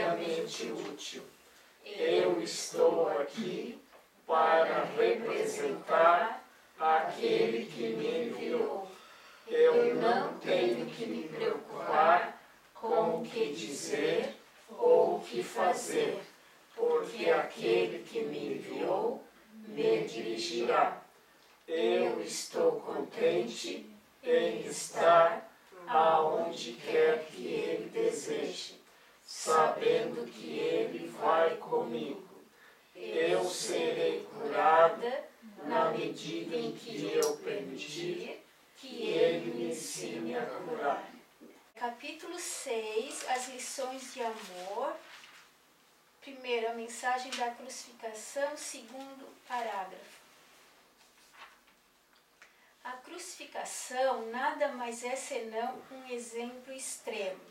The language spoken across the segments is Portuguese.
inteiramente útil. Eu estou aqui para representar aquele que me enviou. Eu não tenho que me preocupar com o que dizer ou o que fazer, porque aquele que me enviou me dirigirá. Eu estou contente em estar aonde quer que Ele deseje, sabendo que Ele vai comigo. Eu serei curada na medida em que eu permitir que Ele me ensine a curar. Capítulo 6, as lições de amor. Primeiro, a mensagem da crucificação. Segundo parágrafo. A crucificação nada mais é senão um exemplo extremo.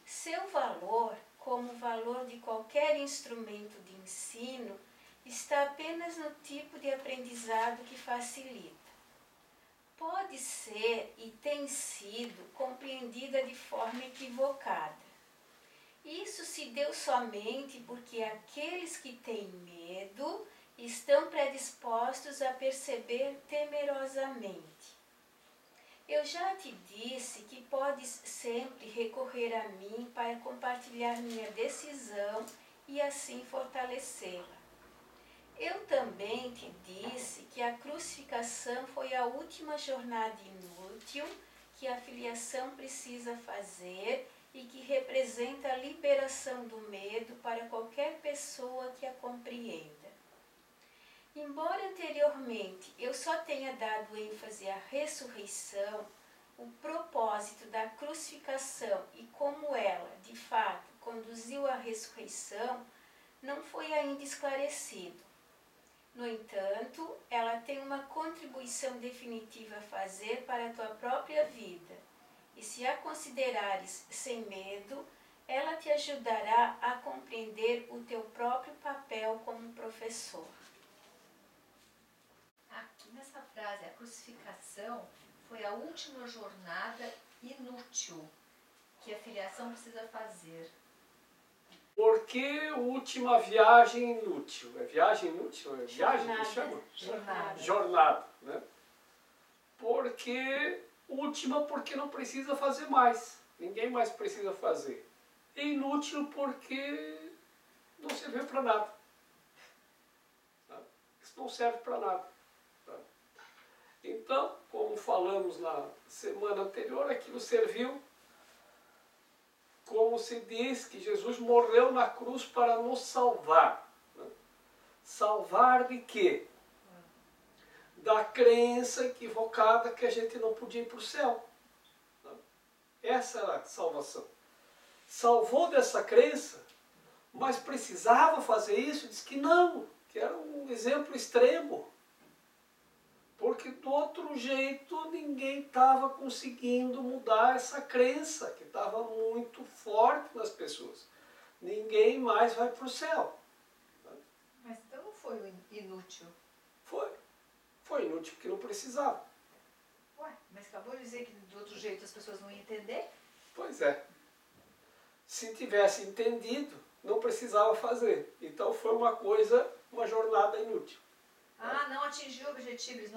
Seu valor, como o valor de qualquer instrumento de ensino, está apenas no tipo de aprendizado que facilita. Pode ser e tem sido compreendida de forma equivocada. Isso se deu somente porque aqueles que têm medo estão predispostos a perceber temerosamente. Eu já te disse que podes sempre recorrer a mim para compartilhar minha decisão e assim fortalecê-la. Eu também te disse que a crucificação foi a última jornada inútil que a filiação precisa fazer e que representa a liberação do medo para qualquer pessoa que a compreenda. Embora anteriormente eu só tenha dado ênfase à ressurreição, o propósito da crucificação e como ela, de fato, conduziu à ressurreição, não foi ainda esclarecido. No entanto, ela tem uma contribuição definitiva a fazer para a tua própria vida, e se a considerares sem medo, ela te ajudará a compreender o teu próprio papel como professor. Aqui nessa frase, a crucificação foi a última jornada inútil que a filiação precisa fazer. Por que última viagem inútil? É viagem inútil? É viagem que chama? Jornada, né? Porque última porque não precisa fazer mais. Ninguém mais precisa fazer. E inútil porque não serviu para nada. Tá? Isso não serve para nada. Tá? Então, como falamos na semana anterior, aquilo serviu, como se diz que Jesus morreu na cruz para nos salvar. Né? Salvar de quê? Da crença equivocada que a gente não podia ir para o céu. Né? Essa era a salvação. Salvou dessa crença, mas precisava fazer isso? Diz que não, que era um exemplo extremo. Porque do outro jeito ninguém estava conseguindo mudar essa crença que estava muito forte nas pessoas. Ninguém mais vai para o céu. Mas então não foi inútil? Foi. Foi inútil porque não precisava. Ué, mas acabou de dizer que do outro jeito as pessoas não iam entender? Pois é. Se tivesse entendido, não precisava fazer. Então foi uma jornada inútil. Ah, não atingiu o objetivo, eles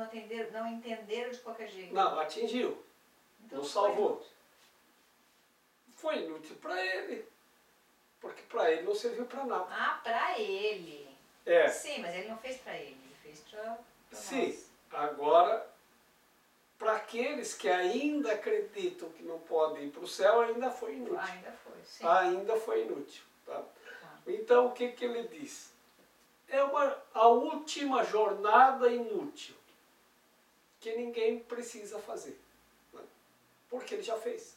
não entenderam de qualquer jeito. Não, atingiu. Então Não salvou. Foi inútil para ele. Porque para ele não serviu para nada. Ah, para ele. É. Sim, mas ele não fez para ele, ele fez para Sim. nós. Agora, para aqueles que ainda acreditam que não podem ir para o céu, ainda foi inútil. Ainda foi, sim. Ainda foi inútil. Tá? Tá. Então, o que ele diz? É a última jornada inútil que ninguém precisa fazer. Né? Porque ele já fez.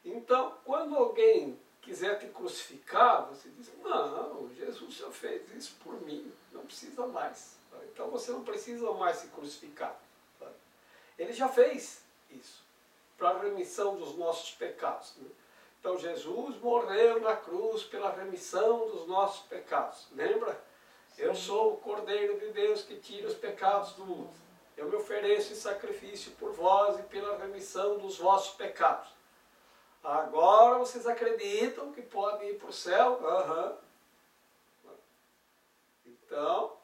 Então, quando alguém quiser te crucificar, você diz, não, Jesus já fez isso por mim, não precisa mais. Tá? Então você não precisa mais se crucificar. Tá? Ele já fez isso, para a remissão dos nossos pecados. Né? Então Jesus morreu na cruz pela remissão dos nossos pecados. Lembra? Eu sou o Cordeiro de Deus que tira os pecados do mundo. Eu me ofereço em sacrifício por vós e pela remissão dos vossos pecados. Agora vocês acreditam que podem ir para o céu? Aham. Então,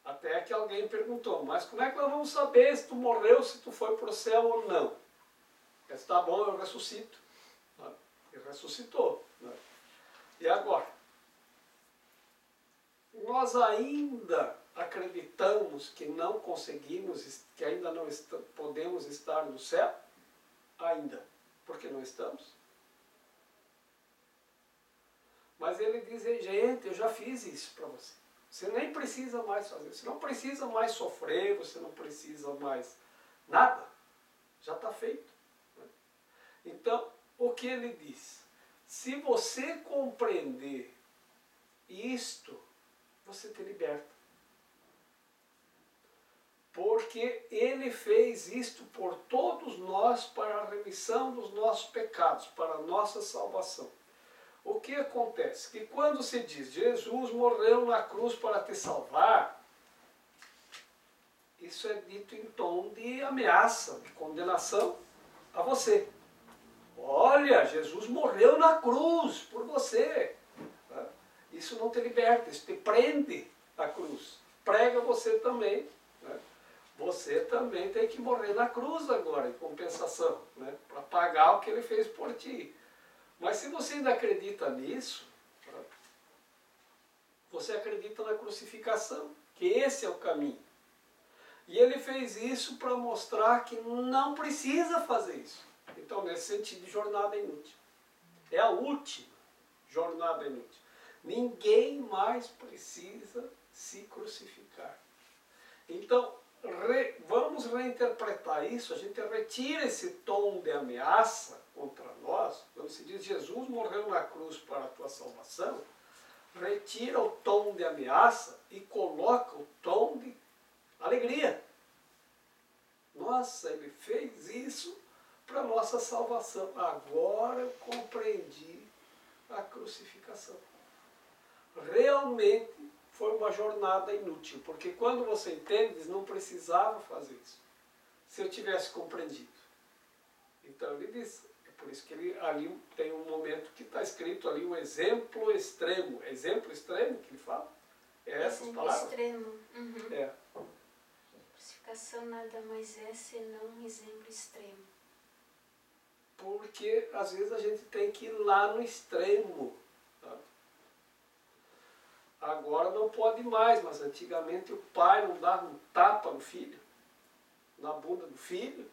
até que alguém perguntou, mas como é que nós vamos saber se tu morreu, se tu foi para o céu ou não? Disse, tá bom, eu ressuscito. Ele ressuscitou. E agora? Nós ainda acreditamos que não conseguimos, que ainda não podemos estar no céu? Ainda. Porque não estamos. Mas ele diz, gente, eu já fiz isso para você. Você nem precisa mais fazer. Você não precisa mais sofrer, você não precisa mais nada. Já está feito. Então, o que ele diz? Se você compreender isto, você te liberta. Porque ele fez isto por todos nós para a remissão dos nossos pecados, para a nossa salvação. O que acontece? Que quando se diz Jesus morreu na cruz para te salvar, isso é dito em tom de ameaça, de condenação a você. Olha, Jesus morreu na cruz por você. Isso não te liberta, isso te prende à cruz. Prega você também. Você também tem que morrer na cruz agora, em compensação, para pagar o que ele fez por ti. Mas se você ainda acredita nisso, você acredita na crucificação, que esse é o caminho. E ele fez isso para mostrar que não precisa fazer isso. Então, nesse sentido, jornada inútil. É a última jornada inútil. Ninguém mais precisa se crucificar. Então, vamos reinterpretar isso, a gente retira esse tom de ameaça contra nós, quando se diz Jesus morreu na cruz para a tua salvação, retira o tom de ameaça e coloca o tom de alegria. Nossa, ele fez isso para a nossa salvação. Agora eu compreendi a crucificação. Realmente foi uma jornada inútil, porque quando você entende, não precisava fazer isso, se eu tivesse compreendido. Então ele diz, é por isso que ele, ali tem um momento que está escrito ali, um exemplo extremo. Exemplo extremo que ele fala? É essas palavras? Extremo. Uhum. É. Crucificação nada mais é senão um exemplo extremo. Porque às vezes a gente tem que ir lá no extremo. Tá? Agora não pode mais, mas antigamente o pai não dava um tapa no filho, na bunda do filho.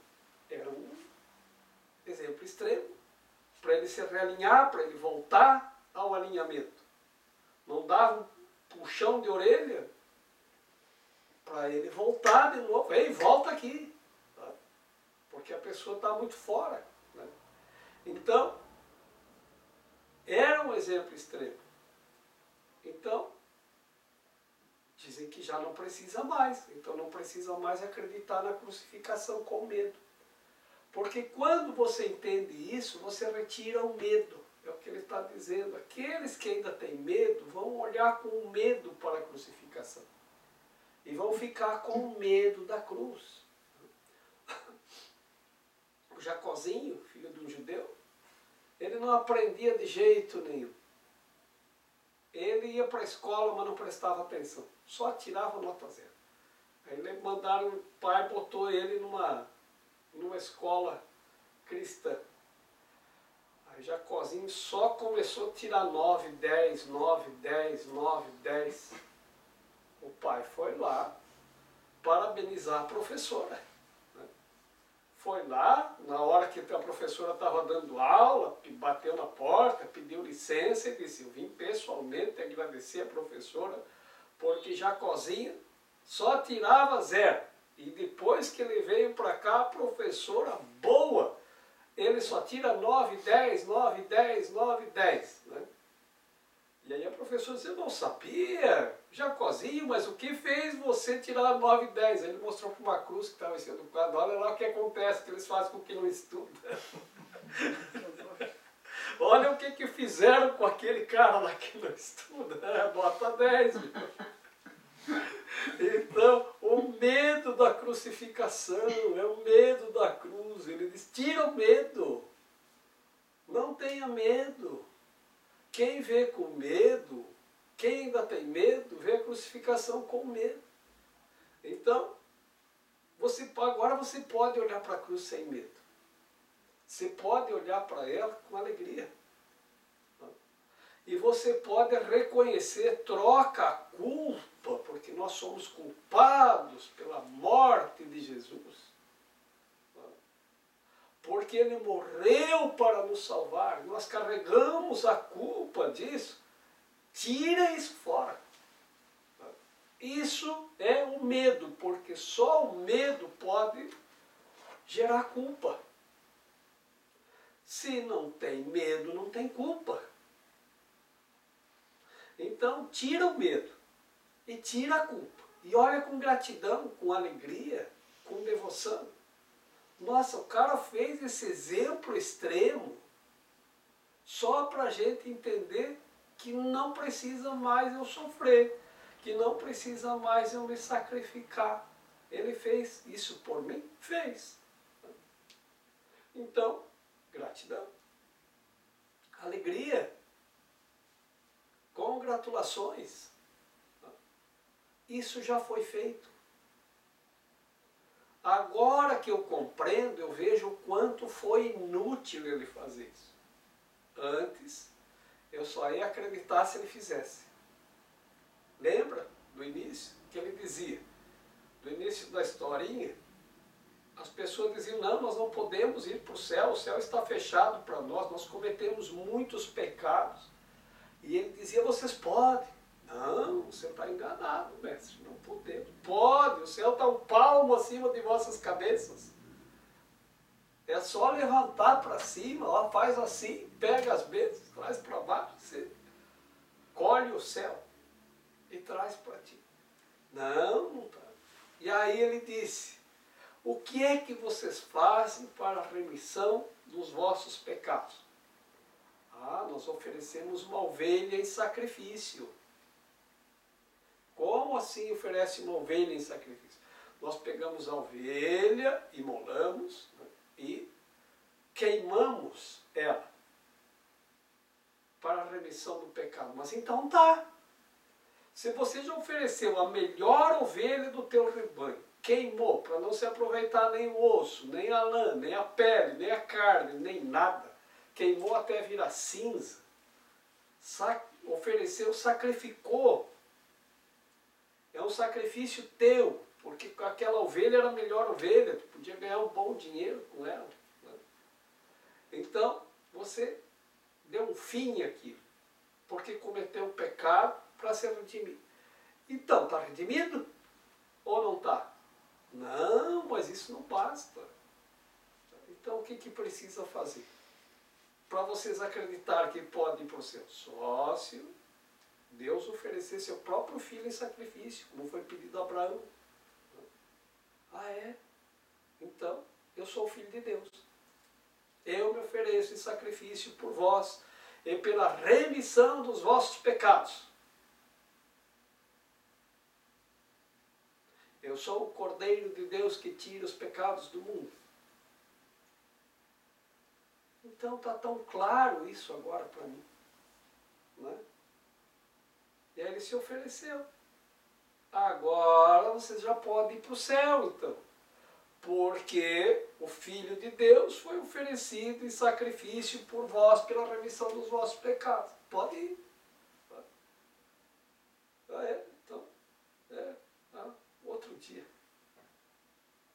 Era um exemplo extremo, para ele se realinhar, para ele voltar ao alinhamento. Não dava um puxão de orelha para ele voltar de novo. Ei, volta aqui. Tá? Porque a pessoa está muito fora. Né? Então, era um exemplo extremo. Então, dizem que já não precisa mais. Então não precisa mais acreditar na crucificação com medo. Porque quando você entende isso, você retira o medo. É o que ele está dizendo. Aqueles que ainda têm medo vão olhar com medo para a crucificação. E vão ficar com medo da cruz. O Jacozinho, filho de um judeu, ele não aprendia de jeito nenhum. Ele ia para a escola, mas não prestava atenção. Só tirava nota zero. Aí mandaram, o pai botou ele numa escola cristã. Aí Jacozinho só começou a tirar 9, 10, 9, 10, 9, 10. O pai foi lá parabenizar a professora. Foi lá, na hora que a professora estava dando aula, bateu na porta, pediu licença e disse, eu vim pessoalmente agradecer a professora, porque Jacozinho só tirava 0. E depois que ele veio para cá, a professora boa, ele só tira 9, 10, 9, 10, 9, 10. Né? E aí a professora disse, eu não sabia, Jacozinho, mas o que fez você tirar 9 e 10? Ele mostrou para uma cruz que estava em cima do quadro, olha lá o que acontece, que eles fazem com quem não estuda. Olha o que fizeram com aquele cara lá que não estuda, nota 10. Então, o medo da crucificação, é o medo da cruz, ele diz, tira o medo. Não tenha medo. Quem vê com medo, quem ainda tem medo, vê a crucificação com medo. Então, agora você pode olhar para a cruz sem medo. Você pode olhar para ela com alegria. E você pode reconhecer, troca a culpa, porque nós somos culpados pela morte de Jesus. Porque Ele morreu para nos salvar. Nós carregamos a culpa disso. Tira isso fora. Isso é o medo, porque só o medo pode gerar culpa. Se não tem medo, não tem culpa. Então, tira o medo e tira a culpa. E olha com gratidão, com alegria, com devoção. Nossa, o cara fez esse exemplo extremo só para a gente entender que não precisa mais eu sofrer, que não precisa mais eu me sacrificar. Ele fez isso por mim? Fez. Então, gratidão. Alegria. Congratulações. Isso já foi feito. Agora que eu compreendo, eu vejo o quanto foi inútil ele fazer isso. Antes, eu só ia acreditar se ele fizesse. Lembra do início que ele dizia? Do início da historinha, as pessoas diziam, não, nós não podemos ir para o céu está fechado para nós cometemos muitos pecados. E ele dizia, vocês podem. Não, você está enganado, mestre, não podemos. Pode, o céu está um palmo acima de vossas cabeças. É só levantar para cima, ó, faz assim, pega as bênçãos, traz para baixo, você colhe o céu e traz para ti. Não, não está. E aí ele disse, o que é que vocês fazem para a remissão dos vossos pecados? Ah, nós oferecemos uma ovelha em sacrifício. Como assim oferece uma ovelha em sacrifício? Nós pegamos a ovelha, imolamos, né, e queimamos ela para a remissão do pecado. Mas então tá. Se você já ofereceu a melhor ovelha do teu rebanho, queimou para não se aproveitar nem o osso, nem a lã, nem a pele, nem a carne, nem nada, queimou até virar cinza, ofereceu, sacrificou. É um sacrifício teu, porque aquela ovelha era a melhor ovelha, tu podia ganhar um bom dinheiro com ela. Né? Então, você deu um fim àquilo, porque cometeu um pecado para ser redimido. Então, está redimido ou não está? Não, mas isso não basta. Então, o que precisa fazer? Para vocês acreditarem que pode ir para o céu? Só se Deus oferecer seu próprio filho em sacrifício, como foi pedido a Abraão. Ah, é? Então, eu sou o filho de Deus. Eu me ofereço em sacrifício por vós e pela remissão dos vossos pecados. Eu sou o Cordeiro de Deus que tira os pecados do mundo. Então está tão claro isso agora para mim. Não é? E aí ele se ofereceu. Agora vocês já podem ir para o céu, então. Porque o Filho de Deus foi oferecido em sacrifício por vós pela remissão dos vossos pecados. Pode ir. Ah, é? Então, outro dia.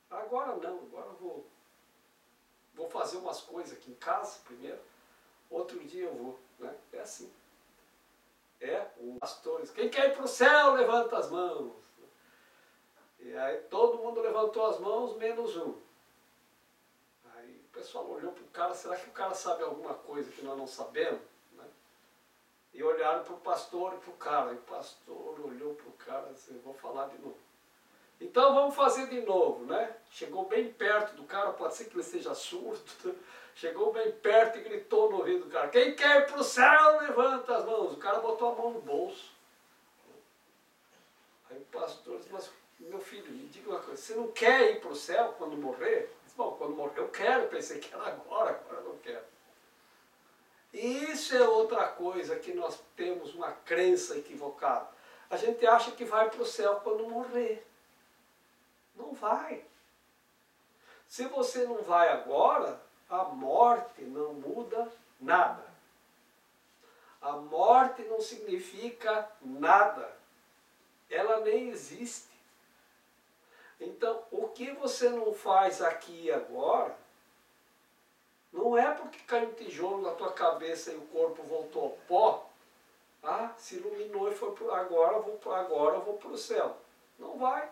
Agora não, agora eu vou fazer umas coisas aqui em casa primeiro. Outro dia eu vou. Né? É assim. Os pastores, quem quer ir para o céu, levanta as mãos. E aí todo mundo levantou as mãos, menos um. Aí o pessoal olhou para o cara, será que o cara sabe alguma coisa que nós não sabemos? Né? E olharam para o pastor e para o cara. E o pastor olhou para o cara e disse, vou falar de novo. Então vamos fazer de novo, né? Chegou bem perto do cara, pode ser que ele seja surdo. Chegou bem perto e gritou no ouvido do cara, quem quer ir para o céu, levanta as mãos. O cara botou a mão no bolso. Aí o pastor disse, mas meu filho, me diga uma coisa, você não quer ir para o céu quando morrer? Disse, bom, quando morrer eu quero, pensei que era agora eu não quero. E isso é outra coisa que nós temos uma crença equivocada. A gente acha que vai para o céu quando morrer. Não vai. Se você não vai agora, a morte não muda nada. A morte não significa nada. Ela nem existe. Então, o que você não faz aqui e agora, não é porque caiu um tijolo na tua cabeça e o corpo voltou ao pó, se iluminou e foi agora eu vou para o céu. Não vai.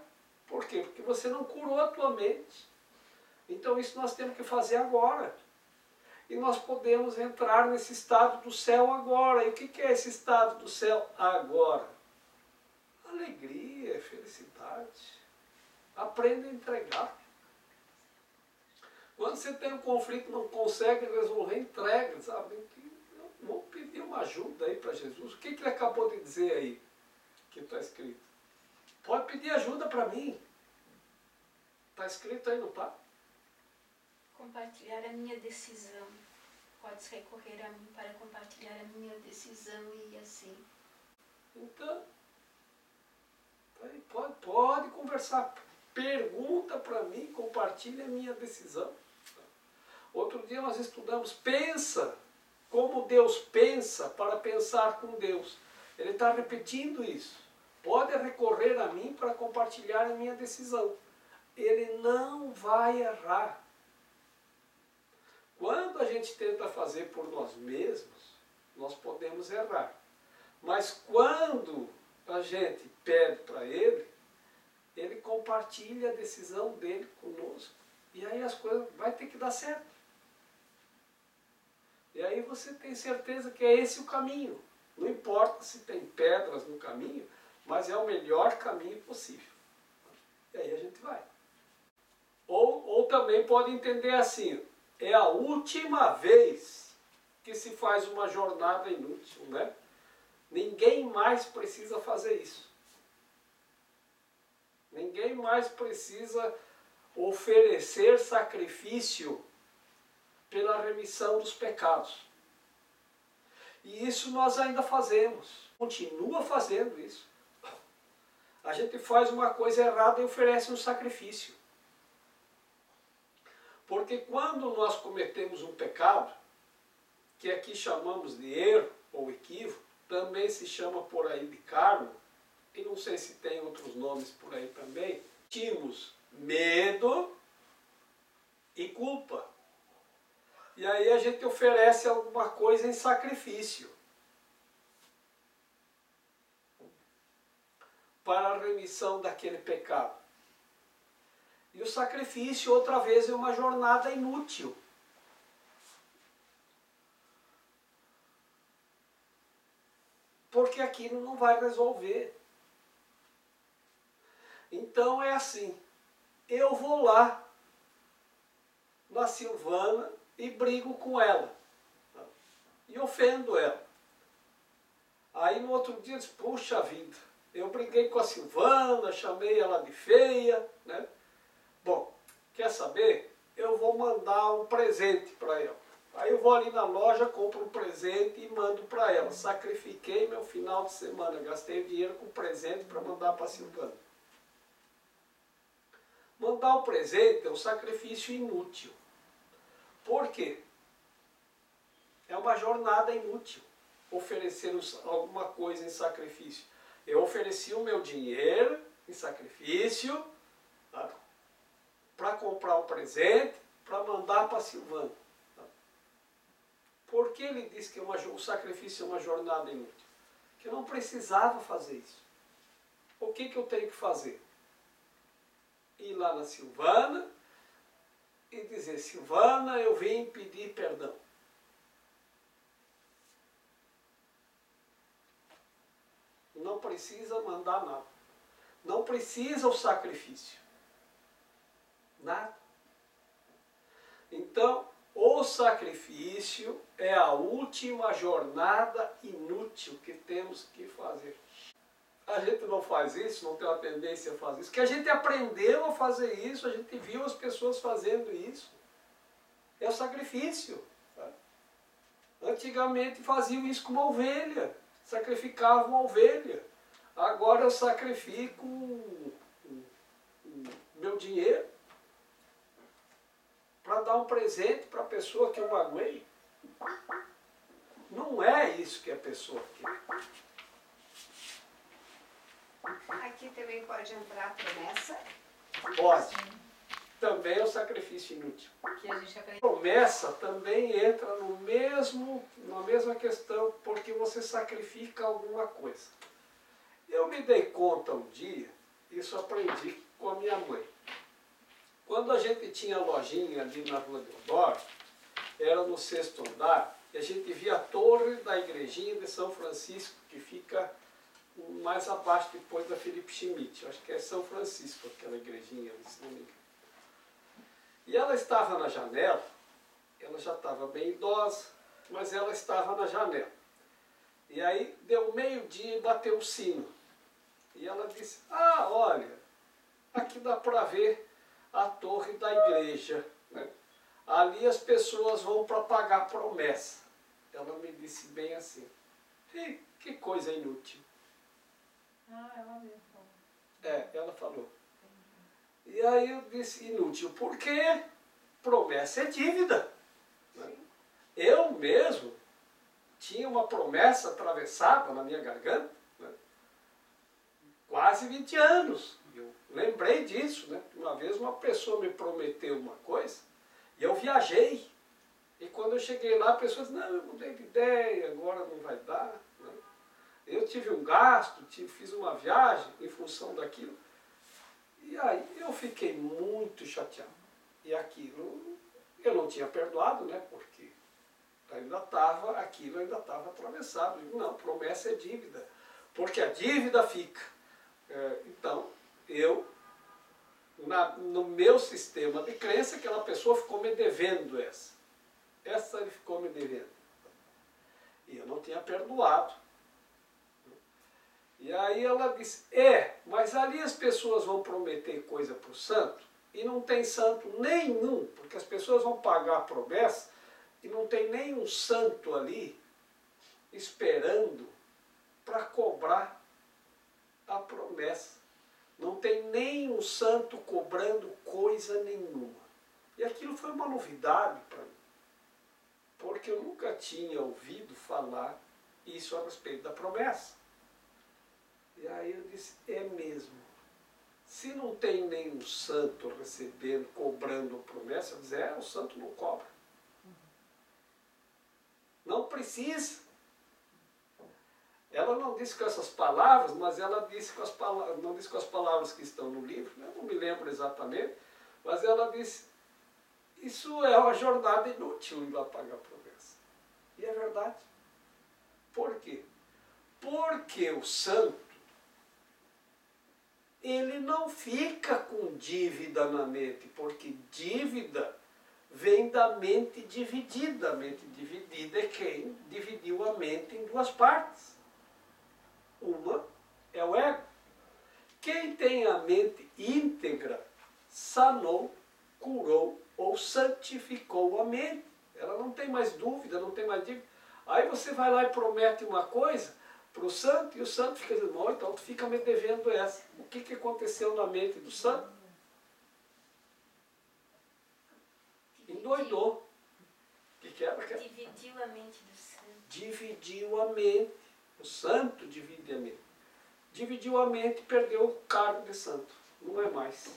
Por quê? Porque você não curou a tua mente. Então isso nós temos que fazer agora. E nós podemos entrar nesse estado do céu agora. E o que é esse estado do céu agora? Alegria, felicidade. Aprenda a entregar. Quando você tem um conflito e não consegue resolver, entrega, sabe? Vamos pedir uma ajuda aí para Jesus. O que ele acabou de dizer aí, que está escrito? Pode pedir ajuda para mim. Está escrito aí, não está? Compartilhar a minha decisão. Podes recorrer a mim para compartilhar a minha decisão e assim. Então, pode conversar. Pergunta para mim, compartilha a minha decisão. Outro dia nós estudamos, pensa como Deus pensa para pensar com Deus. Ele está repetindo isso. Pode recorrer a mim para compartilhar a minha decisão. Ele não vai errar. Quando a gente tenta fazer por nós mesmos, nós podemos errar. Mas quando a gente pede para ele, ele compartilha a decisão dele conosco. E aí as coisas vai ter que dar certo. E aí você tem certeza que é esse o caminho. Não importa se tem pedras no caminho, mas é o melhor caminho possível. E aí a gente vai. Ou também pode entender assim, é a última vez que se faz uma jornada inútil, né? Ninguém mais precisa fazer isso. Ninguém mais precisa oferecer sacrifício pela remissão dos pecados. E isso nós ainda fazemos. Continua fazendo isso. A gente faz uma coisa errada e oferece um sacrifício. Porque quando nós cometemos um pecado, que aqui chamamos de erro ou equívoco, também se chama por aí de karma, e não sei se tem outros nomes por aí também, tínhamos medo e culpa. E aí a gente oferece alguma coisa em sacrifício para a remissão daquele pecado. E o sacrifício, outra vez, é uma jornada inútil. Porque aquilo não vai resolver. Então é assim, eu vou lá na Silvana e brigo com ela. E ofendo ela. Aí no outro dia eu disse, puxa vida, eu briguei com a Silvana, chamei ela de feia, né? Bom, quer saber? Eu vou mandar um presente para ela. Aí eu vou ali na loja, compro um presente e mando para ela. Sacrifiquei meu final de semana, gastei dinheiro com presente para mandar para a Silvana. Mandar um presente é um sacrifício inútil. Por quê? É uma jornada inútil oferecer alguma coisa em sacrifício. Eu ofereci o meu dinheiro em sacrifício, tá? Para comprar um presente, para mandar para a Silvana. Tá? Por que ele diz que o sacrifício é uma jornada inútil? Que eu não precisava fazer isso. O que eu tenho que fazer? Ir lá na Silvana e dizer, Silvana, eu vim pedir perdão. Não precisa mandar nada. Não precisa o sacrifício. Nada. Então, o sacrifício é a última jornada inútil que temos que fazer. A gente não faz isso, não tem uma tendência a fazer isso, porque a gente aprendeu a fazer isso, a gente viu as pessoas fazendo isso. É o sacrifício. Tá? Antigamente faziam isso com uma ovelha, sacrificavam uma ovelha. Agora eu sacrifico meu dinheiro para dar um presente para a pessoa que eu magoei. Não é isso que a pessoa quer. Aqui também pode entrar a promessa. Pode. Também é um sacrifício inútil. Que a gente aprende. Promessa também entra na mesma questão, porque você sacrifica alguma coisa. Eu me dei conta um dia, isso aprendi com a minha mãe. Quando a gente tinha lojinha ali na Rua Deodoro, era no 6º andar, e a gente via a torre da igrejinha de São Francisco, que fica mais abaixo depois da Felipe Schmidt. Eu acho que é São Francisco, aquela igrejinha ali, se não me engano. E ela estava na janela, ela já estava bem idosa, mas ela estava na janela. E aí deu meio-dia e bateu o sino. E ela disse, ah, olha, aqui dá para ver a torre da igreja, né? Ali as pessoas vão para pagar promessa. Ela me disse bem assim, que coisa inútil. Ah, ela mesmo. Ela falou. E aí eu disse, inútil, porque promessa é dívida. Né? Eu mesmo tinha uma promessa atravessada na minha garganta, né? Quase 20 anos. Eu lembrei disso, né? Uma vez uma pessoa me prometeu uma coisa e eu viajei. E quando eu cheguei lá, a pessoa disse, não, eu mudei de ideia, agora não vai dar. Né? Eu tive um gasto, fiz uma viagem em função daquilo. E aí eu fiquei muito chateado. E aquilo eu não tinha perdoado, né? Porque aquilo ainda estava atravessado. Eu digo, não, promessa é dívida. Porque a dívida fica. Então, no meu sistema de crença, aquela pessoa ficou me devendo essa. Essa ele ficou me devendo. E eu não tinha perdoado. E aí ela disse, mas ali as pessoas vão prometer coisa para o santo e não tem santo nenhum, porque as pessoas vão pagar a promessa e não tem nenhum santo ali esperando para cobrar a promessa. Não tem nenhum santo cobrando coisa nenhuma. E aquilo foi uma novidade para mim, porque eu nunca tinha ouvido falar isso a respeito da promessa. E aí eu disse, é mesmo. Se não tem nenhum santo recebendo, cobrando promessa, eu disse, o santo não cobra. Não precisa. Ela não disse com essas palavras, mas ela disse com as palavras, não disse com as palavras que estão no livro, né? Não me lembro exatamente, mas ela disse, isso é uma jornada inútil ir lá pagar a promessa. E é verdade. Por quê? Porque o santo, ele não fica com dívida na mente, porque dívida vem da mente dividida. A mente dividida é quem dividiu a mente em duas partes. Uma é o ego. Quem tem a mente íntegra sanou, curou ou santificou a mente. Ela não tem mais dúvida, não tem mais dívida. Aí você vai lá e promete uma coisa para o santo, e o santo fica dizendo, bom, então tu fica me devendo essa. O que aconteceu na mente do santo? Endoidou. O que era? Dividiu a mente do santo. Dividiu a mente. O santo divide a mente. Dividiu a mente e perdeu o cargo de santo. Não é mais.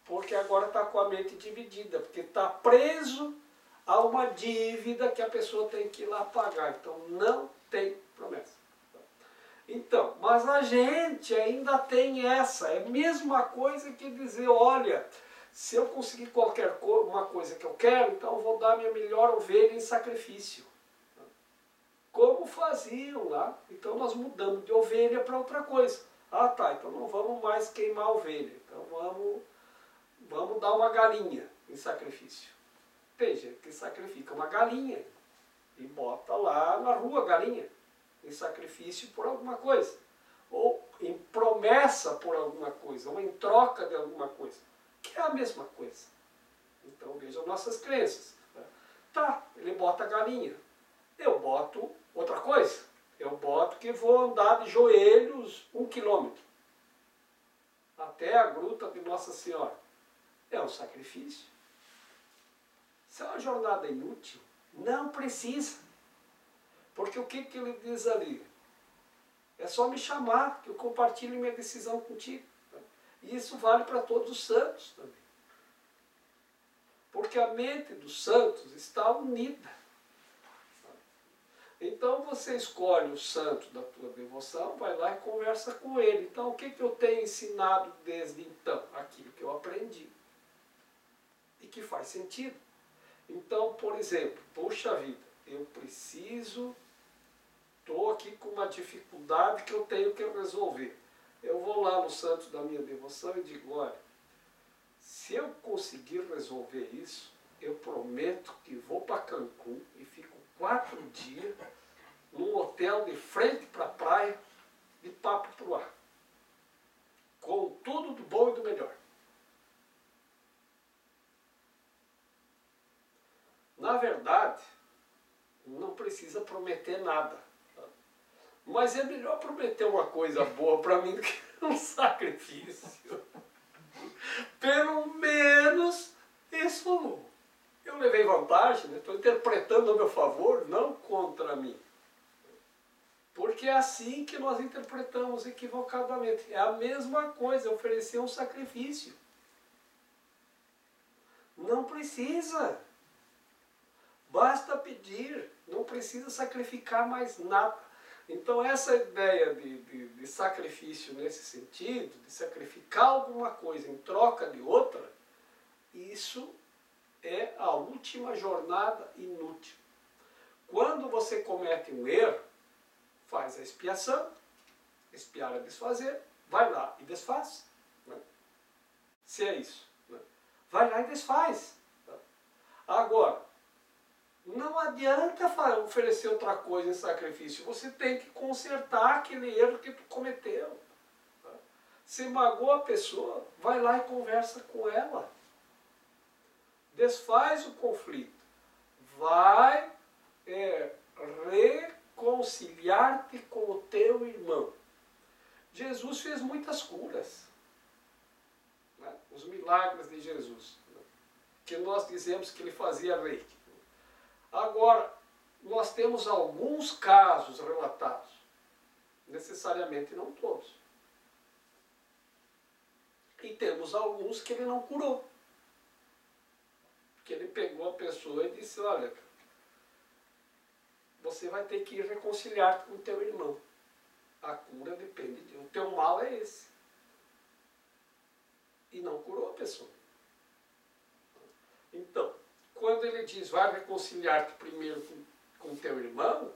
Porque agora está com a mente dividida, porque está preso a uma dívida que a pessoa tem que ir lá pagar. Então não tem promessa. Então, mas a gente ainda tem essa. É a mesma coisa que dizer, olha, se eu conseguir uma coisa que eu quero, então eu vou dar minha melhor ovelha em sacrifício. Como faziam lá. Então nós mudamos de ovelha para outra coisa. Ah tá, então não vamos mais queimar a ovelha. Então vamos dar uma galinha em sacrifício. Tem gente que sacrifica uma galinha e bota lá na rua a galinha em sacrifício por alguma coisa. Ou em promessa por alguma coisa, ou em troca de alguma coisa. Que é a mesma coisa. Então vejam nossas crenças. Tá, ele bota a galinha. Eu boto outra coisa. Eu boto que vou andar de joelhos 1 quilômetro até a gruta de Nossa Senhora. É um sacrifício. Se é uma jornada inútil, não precisa. Porque o que ele diz ali? É só me chamar, que eu compartilho minha decisão contigo. E isso vale para todos os santos também. Porque a mente dos santos está unida. Então você escolhe o santo da tua devoção, vai lá e conversa com ele. Então o que eu tenho ensinado desde então? Aquilo que eu aprendi. E que faz sentido. Então, por exemplo, poxa vida, eu estou aqui com uma dificuldade que eu tenho que resolver. Eu vou lá no santo da minha devoção e digo, olha, se eu conseguir resolver isso, eu prometo que vou para Cancún e fico 4 dias num hotel de frente para a praia, de papo pro ar. Com tudo do bom e do melhor. Na verdade, não precisa prometer nada. Mas é melhor prometer uma coisa boa para mim do que um sacrifício. Pelo menos isso eu levei vantagem, estou interpretando a meu favor, não contra mim. Porque é assim que nós interpretamos equivocadamente. É a mesma coisa, oferecer um sacrifício. Não precisa. Basta pedir, não precisa sacrificar mais nada. Então essa ideia de sacrifício nesse sentido, de sacrificar alguma coisa em troca de outra, isso é a última jornada inútil. Quando você comete um erro, faz a expiação, expiar é desfazer, vai lá e desfaz. Né? Se é isso. Né? Vai lá e desfaz. Tá? Agora, não adianta oferecer outra coisa em sacrifício. Você tem que consertar aquele erro que tu cometeu. Tá? Se magoou a pessoa, vai lá e conversa com ela. Desfaz o conflito. Vai reconciliar-te com o teu irmão. Jesus fez muitas curas. Né? Os milagres de Jesus. Né? Que nós dizemos que ele fazia reiki. Agora, nós temos alguns casos relatados. Necessariamente não todos. E temos alguns que ele não curou. Que ele pegou a pessoa e disse, olha, você vai ter que ir reconciliar com o teu irmão. A cura depende de... O teu mal é esse. E não curou a pessoa. Então, quando ele diz, vai reconciliar-te primeiro com o teu irmão,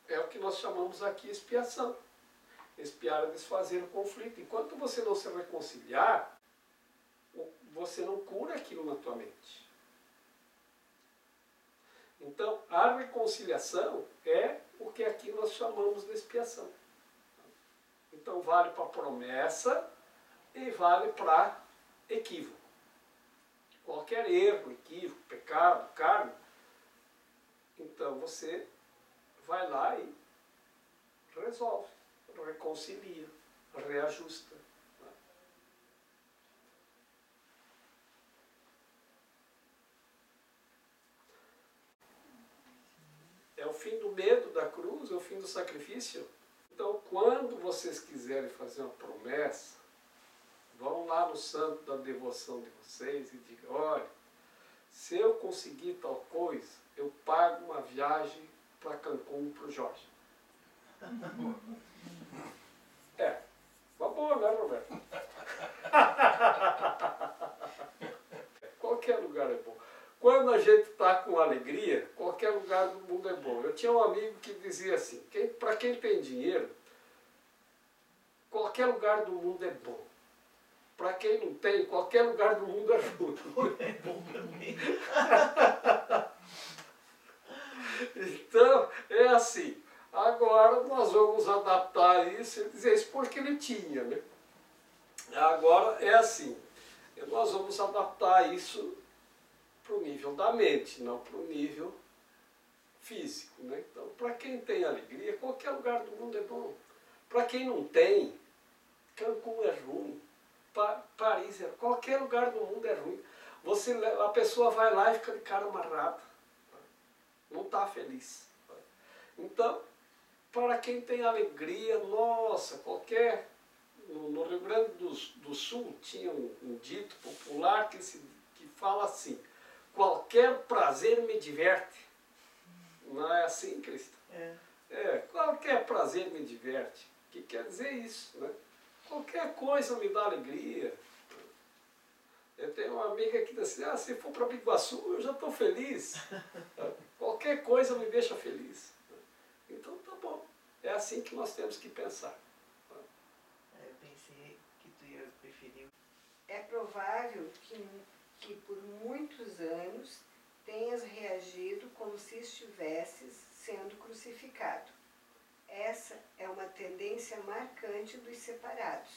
é o que nós chamamos aqui expiação. Expiar é desfazer o conflito. Enquanto você não se reconciliar, você não cura aquilo na tua mente. Então, a reconciliação é o que aqui nós chamamos de expiação. Então, vale para promessa e vale para equívoco. Qualquer erro, equívoco, pecado, karma, então você vai lá e resolve, reconcilia, reajusta. É o fim do medo da cruz, é o fim do sacrifício. Então, quando vocês quiserem fazer uma promessa, vão lá no santo da devoção de vocês e digam, olha, se eu conseguir tal coisa, eu pago uma viagem para Cancún para o Jorge. É, uma boa, né, Roberto? Qualquer lugar é bom. Quando a gente está com alegria, qualquer lugar do mundo é bom. Eu tinha um amigo que dizia assim, para quem tem dinheiro, qualquer lugar do mundo é bom. Para quem não tem, qualquer lugar do mundo é bom. É bom também. Então, é assim. Agora nós vamos adaptar isso e dizer isso porque ele tinha, né? Agora é assim. Nós vamos adaptar isso para o nível da mente, não para o nível físico, né? Então, para quem tem alegria, qualquer lugar do mundo é bom. Para quem não tem, Cancún é ruim, Paris é, qualquer lugar do mundo é ruim. A pessoa vai lá e fica de cara amarrada, não está feliz. Então, para quem tem alegria, nossa, qualquer... No Rio Grande do Sul tinha um dito popular que fala assim: qualquer prazer me diverte. Não é assim, Cristo? Qualquer prazer me diverte. O que quer dizer isso, né? Qualquer coisa me dá alegria. Eu tenho uma amiga que diz assim: se for para Biguaçu eu já estou feliz. Qualquer coisa me deixa feliz. Então tá bom. É assim que nós temos que pensar. Eu pensei que tu ia preferir. É provável que por muitos anos tenhas reagido como se estivesses sendo crucificado. Essa é uma tendência marcante dos separados,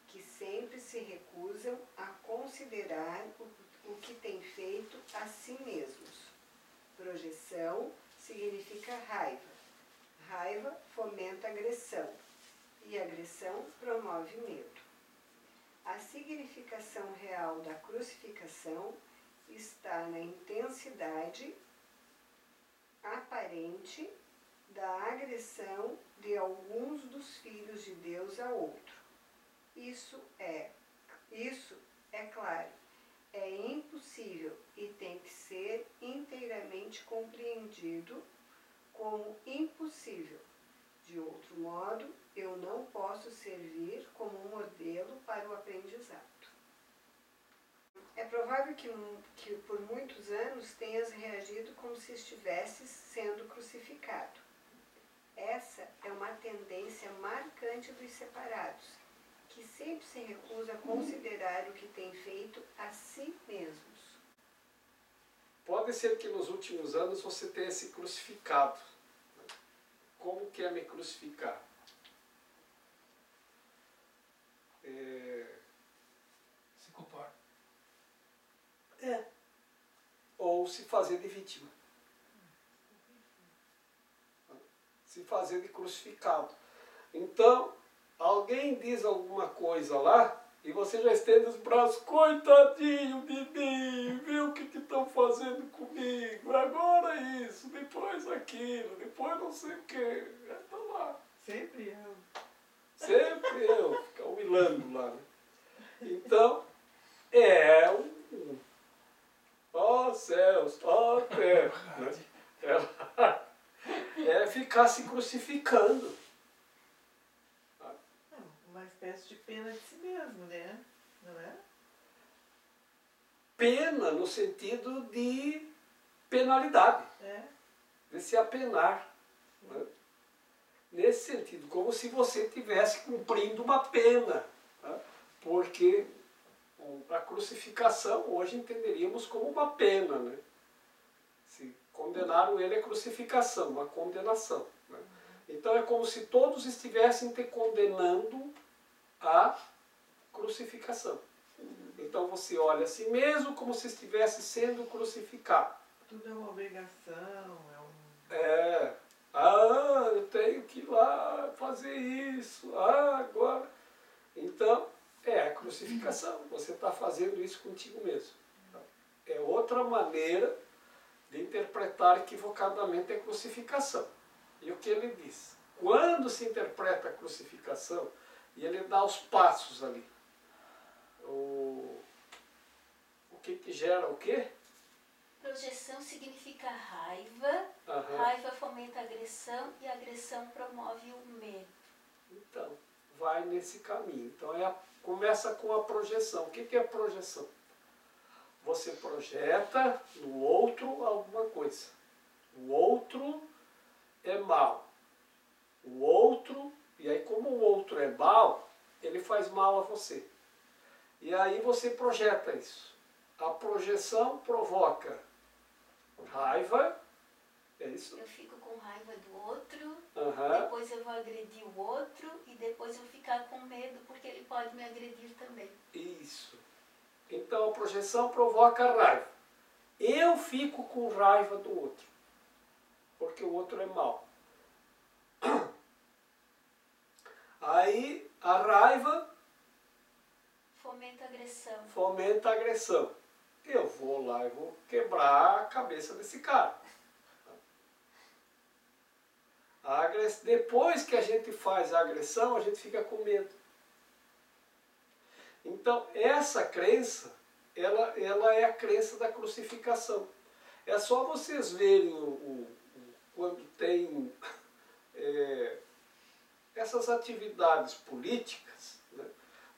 que sempre se recusam a considerar o que têm feito a si mesmos. Projeção significa raiva. Raiva fomenta agressão. E agressão promove medo. A significação real da crucificação está na intensidade aparente da agressão de alguns dos filhos de Deus a outro. Isso é claro, é impossível e tem que ser inteiramente compreendido como impossível. De outro modo, eu não posso servir como um modelo para o aprendizado. É provável que por muitos anos tenhas reagido como se estivesses sendo crucificado. Essa é uma tendência marcante dos separados, que sempre se recusam a considerar o que têm feito a si mesmos. Pode ser que nos últimos anos você tenha se crucificado. Como que é me crucificar? Se culpar. Ou se fazer de vítima. Se fazer de crucificado. Então, alguém diz alguma coisa lá e você já estende os braços: coitadinho de mim, vê o que estão fazendo comigo, agora isso, depois aquilo, depois não sei o que. Estão lá. Sempre eu. Sempre eu, ficar humilhando lá. Né? Então, é ó céus, ó terra. Né? É ficar se crucificando. Uma espécie de pena de si mesmo, né? Não é? Pena no sentido de penalidade, de se apenar. Né? Nesse sentido, como se você estivesse cumprindo uma pena. Né? Porque a crucificação hoje entenderíamos como uma pena. Né? Se condenaram ele à crucificação, uma condenação. Né? Então é como se todos estivessem te condenando à crucificação. Então você olha a si mesmo como se estivesse sendo crucificado. Tudo é uma obrigação, eu tenho que ir lá fazer isso, agora. Então, a crucificação. Você está fazendo isso contigo mesmo. É outra maneira de interpretar equivocadamente a crucificação. E o que ele diz? Quando se interpreta a crucificação, e ele dá os passos ali, o que gera o quê? Projeção significa raiva, raiva fomenta agressão e agressão promove o medo. Então, vai nesse caminho. Então, começa com a projeção. O que é projeção? Você projeta no outro alguma coisa. O outro é mal. O outro, e aí como o outro é mal, ele faz mal a você. E aí você projeta isso. A projeção provoca raiva, é isso? Eu fico com raiva do outro, Uhum. depois eu vou agredir o outro e depois eu vou ficar com medo porque ele pode me agredir também. Isso. Então a projeção provoca raiva. eu fico com raiva do outro, porque o outro é mau. Aí a raiva Fomenta agressão. fomenta a agressão. Eu vou lá e vou quebrar a cabeça desse cara. Depois que a gente faz a agressão, a gente fica com medo. Então, essa crença, ela é a crença da crucificação. É só vocês verem quando tem essas atividades políticas, né,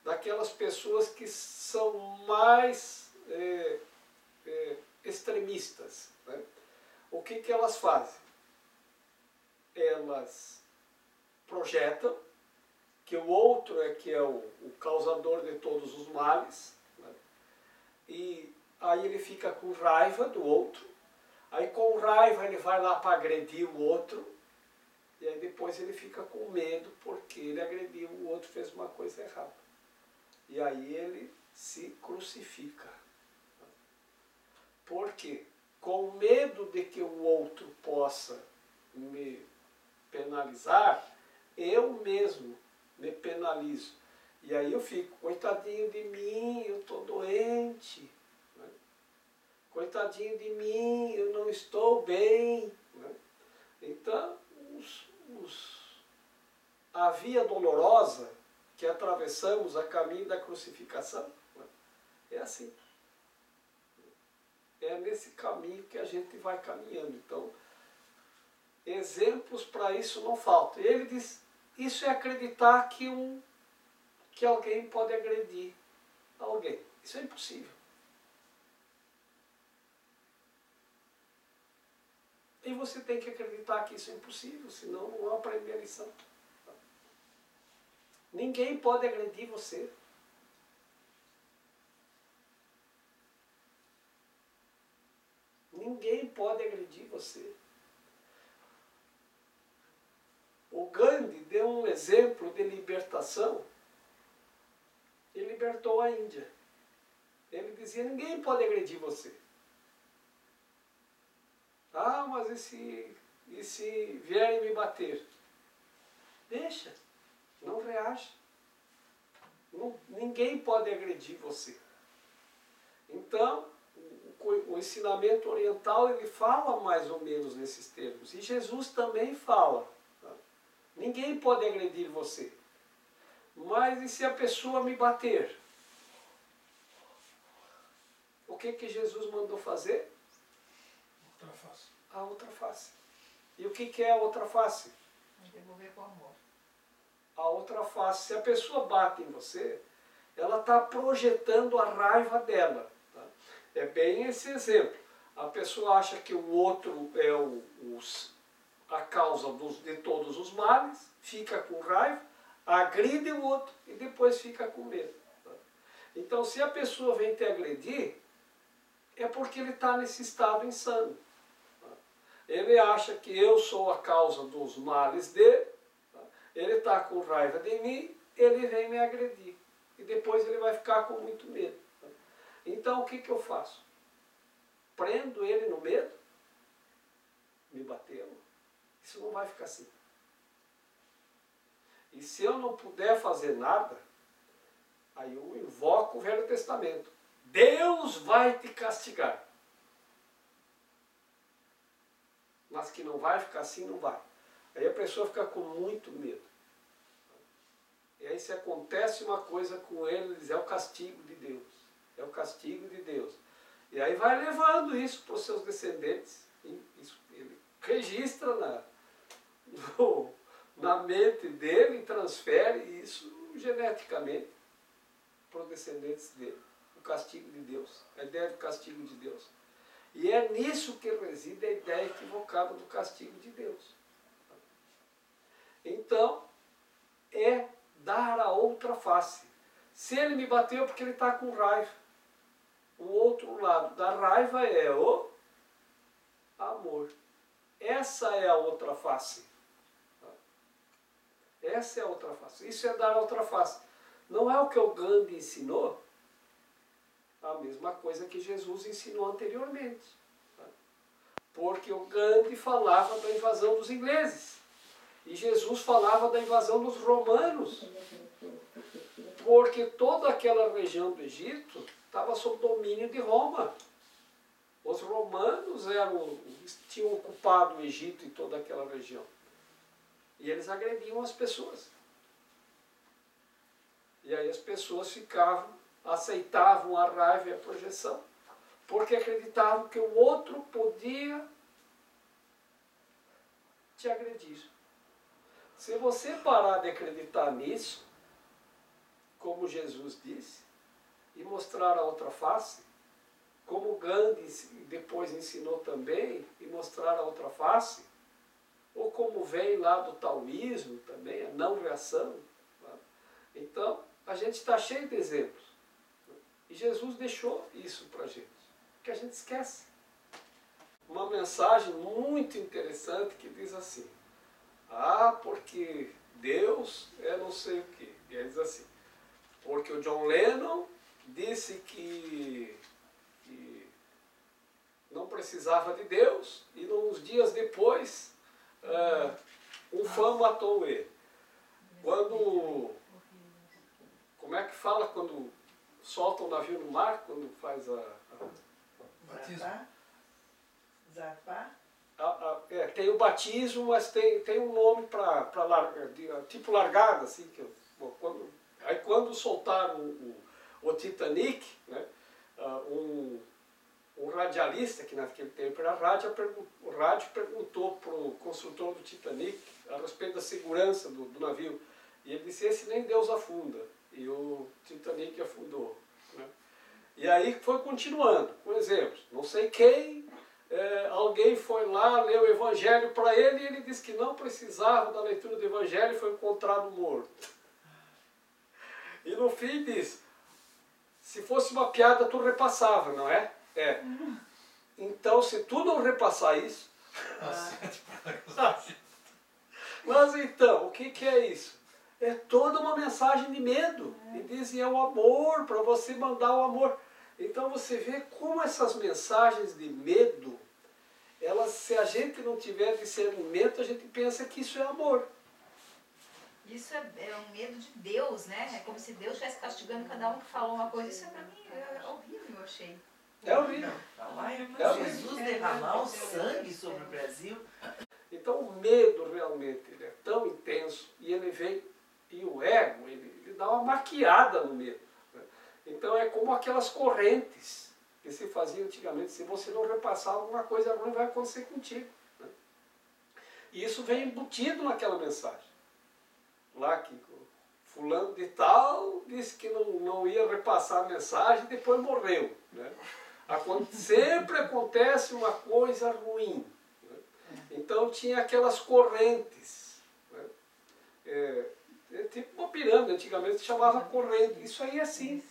daquelas pessoas que são mais extremistas. Né? O que elas fazem? Elas projetam que o outro é que é o causador de todos os males, né? E aí ele fica com raiva do outro, aí com raiva ele vai lá para agredir o outro, e aí depois ele fica com medo porque ele agrediu o outro, fez uma coisa errada. E aí ele se crucifica. Por quê? Com medo de que o outro possa me penalizar, eu mesmo me penalizo. E aí eu fico, coitadinho de mim, eu estou doente. Né? Coitadinho de mim, eu não estou bem. Né? Então, a via dolorosa que atravessamos a caminho da crucificação, né? É assim. É nesse caminho que a gente vai caminhando. Então, exemplos para isso não faltam. Ele diz, isso é acreditar que alguém pode agredir alguém. Isso é impossível. E você tem que acreditar que isso é impossível, senão não vai aprender a lição. Ninguém pode agredir você. Ninguém pode agredir você. O Gandhi deu um exemplo de libertação e libertou a Índia. Ele dizia, ninguém pode agredir você. Ah, mas e se vierem me bater? Deixa, não reage. Ninguém pode agredir você. Então, o ensinamento oriental ele fala mais ou menos nesses termos. E Jesus também fala. Tá? Ninguém pode agredir você. Mas e se a pessoa me bater? O que Jesus mandou fazer? Outra face. A outra face. E o que é a outra face? Devolver com amor. A outra face. Se a pessoa bate em você, ela está projetando a raiva dela. Tá? É bem esse exemplo. A pessoa acha que o outro é a causa de todos os males, fica com raiva, agride o outro e depois fica com medo. Tá? Então, se a pessoa vem te agredir, é porque ele está nesse estado insano. Tá? Ele acha que eu sou a causa dos males dele, tá? Ele está com raiva de mim, ele vem me agredir. E depois ele vai ficar com muito medo. Tá? Então o que eu faço? Prendo ele no medo? Me batendo? Isso não vai ficar assim. E se eu não puder fazer nada, aí eu invoco o Velho Testamento. Deus vai te castigar. Mas que não vai ficar assim, não vai. Aí a pessoa fica com muito medo. E aí se acontece uma coisa com ele, ele diz, é o castigo de Deus. É o castigo de Deus. E aí vai levando isso para os seus descendentes. Isso ele registra na mente dele e transfere isso geneticamente para os descendentes dele. O castigo de Deus, a ideia do castigo de Deus. E é nisso que reside a ideia equivocada do castigo de Deus. Então, é dar a outra face. Se ele me bateu é porque ele está com raiva. O outro lado da raiva é o amor. Essa é a outra face. Essa é a outra face. Isso é dar a outra face. Não é o que o Gandhi ensinou? a mesma coisa que Jesus ensinou anteriormente. Tá? Porque o Gandhi falava da invasão dos ingleses. E Jesus falava da invasão dos romanos. Porque toda aquela região do Egito estava sob domínio de Roma. Os romanos tinham ocupado o Egito e toda aquela região. E eles agrediam as pessoas. E aí as pessoas aceitavam a raiva e a projeção, porque acreditavam que o outro podia te agredir. Se você parar de acreditar nisso, como Jesus disse, e mostrar a outra face, como Gandhi depois ensinou também, e mostrar a outra face, ou como vem lá do taoísmo também, a não reação. Tá? Então, a gente está cheio de exemplos. E Jesus deixou isso para a gente, que a gente esquece. Uma mensagem muito interessante que diz assim, porque Deus é não sei o quê. E ele diz assim, porque o John Lennon disse que não precisava de Deus, e uns dias depois, um fã matou ele. Como é que fala quando solta um navio no mar, quando faz Batismo. Zarpar? tem o batismo, mas tem um nome para tipo largada, assim, quando soltaram o Titanic, né, um radialista, que naquele tempo era o rádio perguntou para o construtor do Titanic a respeito da segurança do navio. E ele disse, esse nem Deus afunda. E o Titanic afundou. Né? E aí foi continuando, com exemplos. Não sei quem, alguém foi lá, leu o Evangelho para ele, e ele disse que não precisava da leitura do Evangelho e foi encontrado morto. E no fim diz, se fosse uma piada tu repassava, não é? É. Então, se tu não repassar isso... Mas então, o que é isso? É toda uma mensagem de medo. E dizem, é o amor, para você mandar o amor. Então você vê como essas mensagens de medo, se a gente não tiver discernimento, a gente pensa que isso é amor. Isso é um medo de Deus, né? É como se Deus estivesse castigando cada um que falou uma coisa. Isso pra mim é horrível, eu achei. É horrível. Jesus derramar o sangue sobre o Brasil. Então o medo realmente ele é tão intenso e ele vem, e o ego ele dá uma maquiada no medo. Né? Então é como aquelas correntes que se faziam antigamente, se você não repassar alguma coisa ruim vai acontecer contigo. Né? E isso vem embutido naquela mensagem. Lá que fulano de tal disse que não ia repassar a mensagem e depois morreu. Né? Sempre acontece uma coisa ruim. Né? Então tinha aquelas correntes. Né? É tipo uma pirâmide, antigamente se chamava corrente. Isso aí é assim.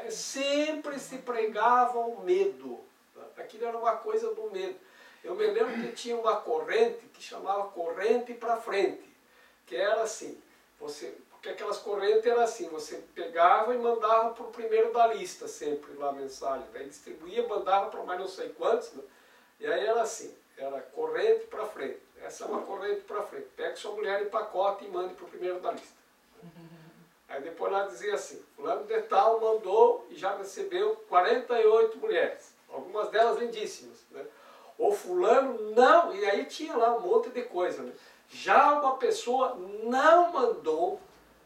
Sempre se pregava o medo. Tá? Aquilo era uma coisa do medo. Eu me lembro que tinha uma corrente que chamava corrente para frente. Que era assim. Porque aquelas correntes eram assim, você pegava e mandava para o primeiro da lista sempre lá a mensagem. Daí distribuía, mandava para mais não sei quantos. Né? E aí era assim, era corrente para frente. Essa é uma corrente para frente. Pega sua mulher em pacote e mande para o primeiro da lista. Aí depois lá dizia assim, fulano de tal mandou e já recebeu 48 mulheres. Algumas delas lindíssimas. Né? Ou fulano não, e aí tinha lá um monte de coisa. Né? Já uma pessoa não mandou,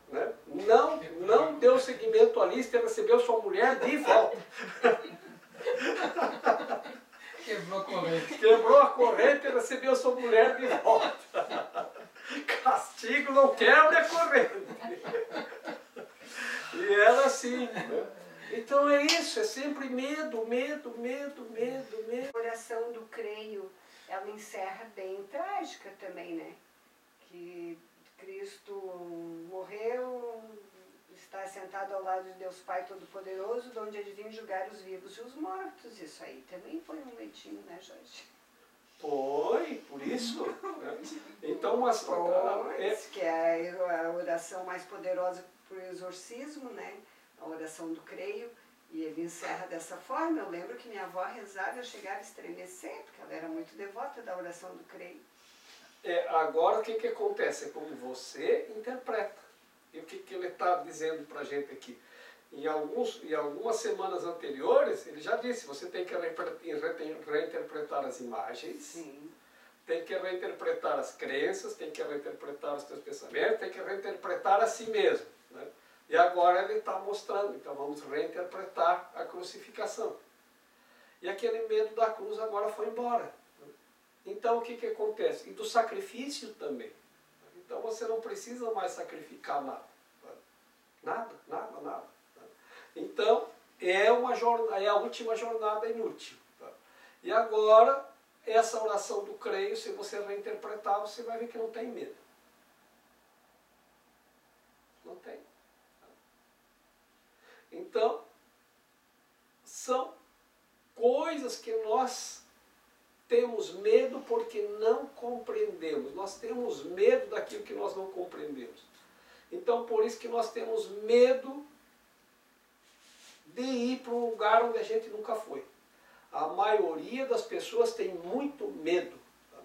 né? não deu seguimento à lista e recebeu sua mulher de volta. Quebrou a corrente. Quebrou a corrente e recebeu sua mulher de volta. Castigo não quebra a corrente. E era assim. Né? Então é isso, é sempre medo, medo, medo, medo, medo. A oração do creio, ela encerra bem trágica também, né? Que Cristo morreu, está sentado ao lado de Deus Pai Todo-Poderoso, de onde ele vem julgar os vivos e os mortos. Isso aí também foi um medinho, né, Jorge? Foi, por isso. Né? Então, que é a oração mais poderosa para o exorcismo, né? A oração do creio, E ele encerra dessa forma. Eu lembro que minha avó rezava, eu chegava a estremecer, porque ela era muito devota da oração do creio. Agora o que acontece? É como você interpreta. E o que ele está dizendo para a gente aqui? Em algumas semanas anteriores, ele já disse, você tem que reinterpretar as imagens, Sim. tem que reinterpretar as crenças, tem que reinterpretar os teus pensamentos, tem que reinterpretar a si mesmo. Né? E agora ele está mostrando, então vamos reinterpretar a crucificação. E aquele medo da cruz agora foi embora. Então o que acontece? E do sacrifício também. Então você não precisa mais sacrificar nada. Nada, nada, nada. Então é a última jornada inútil. E agora, essa oração do creio, se você reinterpretar, você vai ver que não tem medo. Não tem. Então, são coisas que nós temos medo porque não compreendemos. Nós temos medo daquilo que nós não compreendemos. Então, por isso que nós temos medo de ir para um lugar onde a gente nunca foi. A maioria das pessoas tem muito medo. Tá?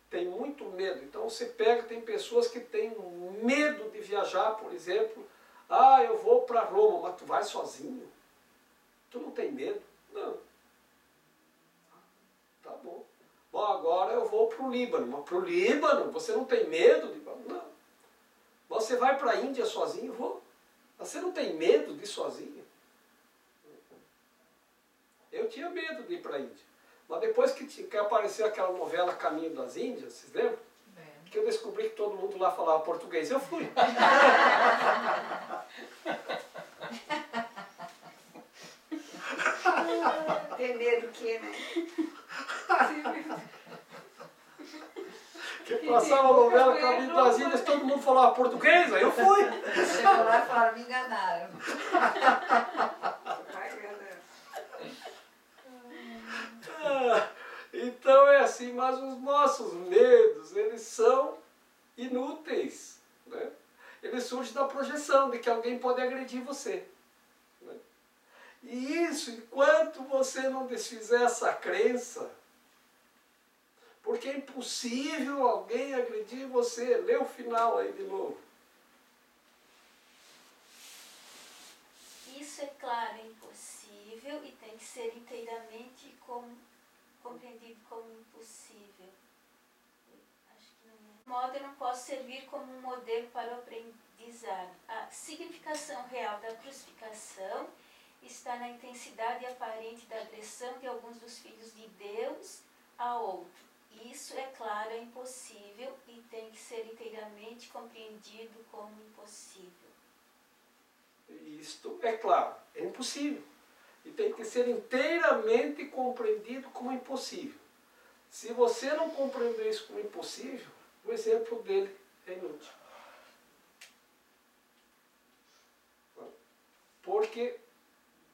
Tem muito medo. Então, você pega, tem pessoas que têm medo de viajar, por exemplo. Ah, eu vou para Roma, mas tu vai sozinho? Tu não tem medo? Não. Tá bom. Bom, agora eu vou para o Líbano. Mas para o Líbano, você não tem medo? Não. Você vai para a Índia sozinho? Vou. Você não tem medo de ir sozinho? Eu tinha medo de ir para a Índia. Mas depois que apareceu aquela novela Caminho das Índias, vocês lembram? Que eu descobri que todo mundo lá falava português. Eu fui. Tem medo que, né? Que passava a novela Caminho das Índias, todo mundo falava português, aí eu fui. Chegou lá e falaram, me enganaram. Então é assim, mas os nossos medos, eles são inúteis. Né? Eles surgem da projeção de que alguém pode agredir você. Né? E isso, enquanto você não desfizer essa crença, porque é impossível alguém agredir você. Lê o final aí de novo. Isso é claro, é impossível e tem que ser inteiramente compreendido como impossível. Acho que não é. De modo, eu não posso servir como um modelo para o aprendizado. A significação real da crucificação está na intensidade aparente da agressão de alguns dos filhos de Deus a outro. Isso, é claro, é impossível e tem que ser inteiramente compreendido como impossível. Isto é claro, é impossível. E tem que ser inteiramente compreendido como impossível. Se você não compreender isso como impossível, o exemplo dele é inútil. Porque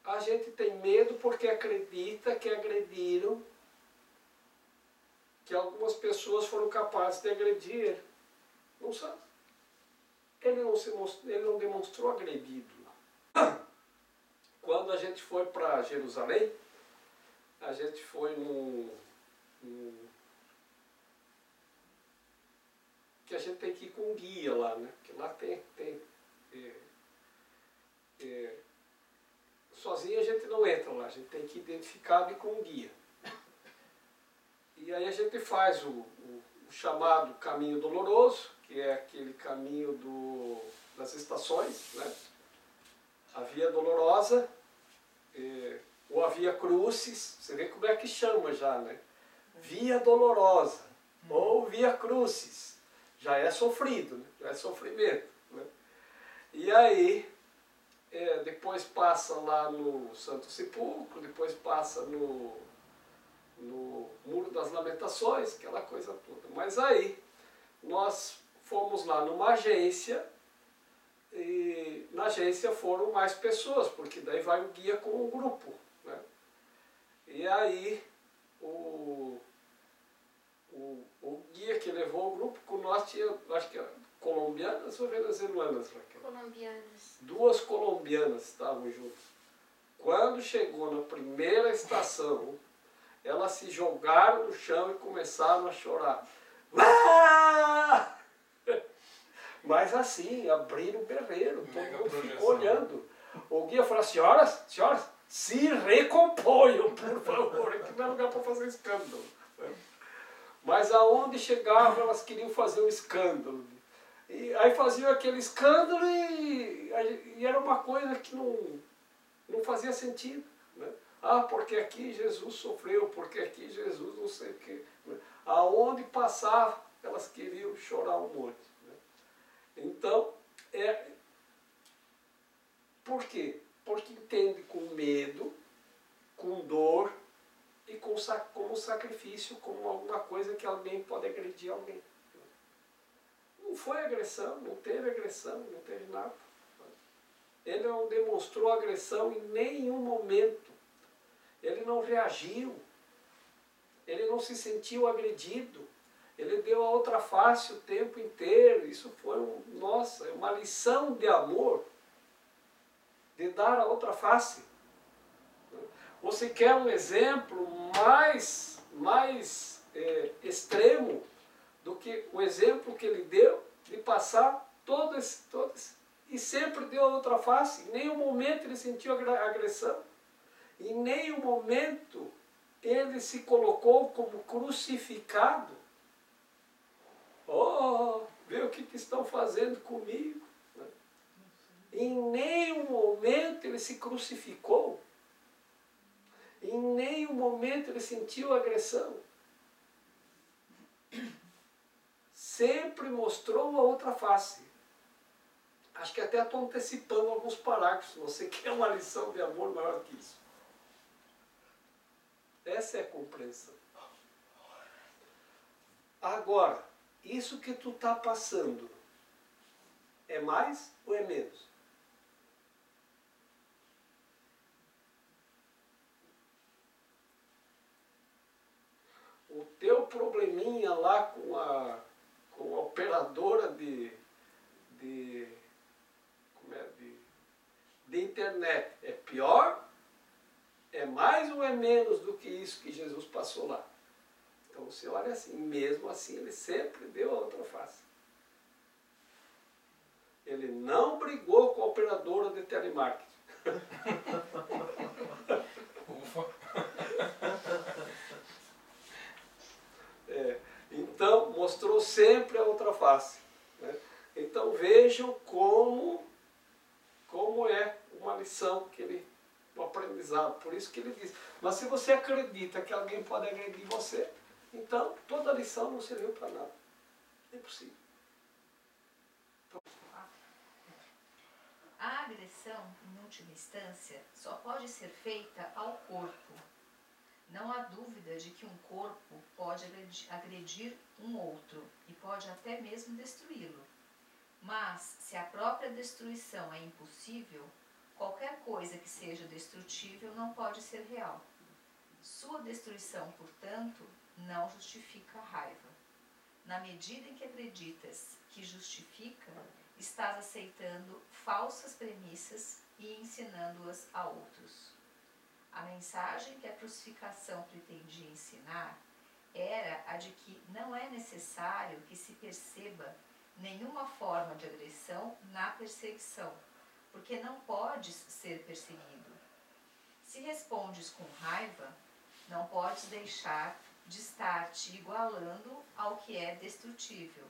a gente tem medo porque acredita que agrediram, que algumas pessoas foram capazes de agredir ele. Não sabe. Ele não demonstrou agredido. Quando a gente foi para Jerusalém, a gente foi que a gente tem que ir com um guia lá, né? Porque lá sozinho a gente não entra lá, a gente tem que ir identificado e com um guia. E aí a gente faz o chamado caminho doloroso, que é aquele caminho das estações, né? A via dolorosa, ou a via crucis, você vê como é que chama já, né? Via dolorosa, ou via crucis, já é sofrido, né? Já é sofrimento. Né? E aí, depois passa lá no Santo Sepulcro, depois passa no Muro das Lamentações, aquela coisa toda. Mas aí, nós fomos lá numa agência, e na agência foram mais pessoas, porque daí vai o guia com o grupo. Né? E aí, o guia que levou o grupo, com nós tinha, acho que colombianas ou venezuelanas, Raquel? Colombianas. 2 colombianas estavam juntas. Quando chegou na primeira estação, elas se jogaram no chão e começaram a chorar. Ah! Mas assim, abriram o berreiro, todo mundo ficou olhando. O guia falou, senhoras, se recomponham, por favor, aqui não é lugar para fazer escândalo. Mas aonde chegavam, elas queriam fazer um escândalo. E aí faziam aquele escândalo e era uma coisa que não fazia sentido. Né? Ah, porque aqui Jesus sofreu, porque aqui Jesus não sei o quê. Né? Aonde passava, elas queriam chorar um monte. Né? Então, por quê? Porque entende com medo, com dor e como sacrifício, como alguma coisa que alguém pode agredir alguém. Não foi agressão, não teve nada. Ele não demonstrou agressão em nenhum momento. Ele não reagiu. Ele não se sentiu agredido. Ele deu a outra face o tempo inteiro. Isso foi uma lição de amor, de dar a outra face. Você quer um exemplo mais extremo do que o exemplo que ele deu de passar todo esse e sempre deu a outra face. Em nenhum momento ele sentiu agressão. Em nenhum momento ele se colocou como crucificado. Oh, vê o que estão fazendo comigo. Em nenhum momento ele se crucificou. Em nenhum momento ele sentiu agressão. Sempre mostrou a outra face. Acho que até estou antecipando alguns parágrafos. Você quer uma lição de amor maior que isso? Essa é a compreensão. Agora, isso que tu está passando é mais ou é menos? O teu probleminha lá com a operadora de internet é pior? É mais ou é menos do que isso que Jesus passou lá? Então você olha assim, mesmo assim ele sempre deu a outra face. Ele não brigou com a operadora de telemarketing. Ufa. Então mostrou sempre a outra face. Né? Então vejam como é uma lição um aprendizado. Por isso que ele diz. Mas se você acredita que alguém pode agredir você, então toda a lição não serviu para nada. É impossível. A agressão, em última instância, só pode ser feita ao corpo. Não há dúvida de que um corpo pode agredir um outro e pode até mesmo destruí-lo. Mas, se a própria destruição é impossível, qualquer coisa que seja destrutível não pode ser real. Sua destruição, portanto, não justifica a raiva. Na medida em que acreditas que justifica, estás aceitando falsas premissas e ensinando-as a outros. A mensagem que a crucificação pretendia ensinar era a de que não é necessário que se perceba nenhuma forma de agressão na perseguição, porque não podes ser perseguido. Se respondes com raiva, não podes deixar de estar te igualando ao que é destrutível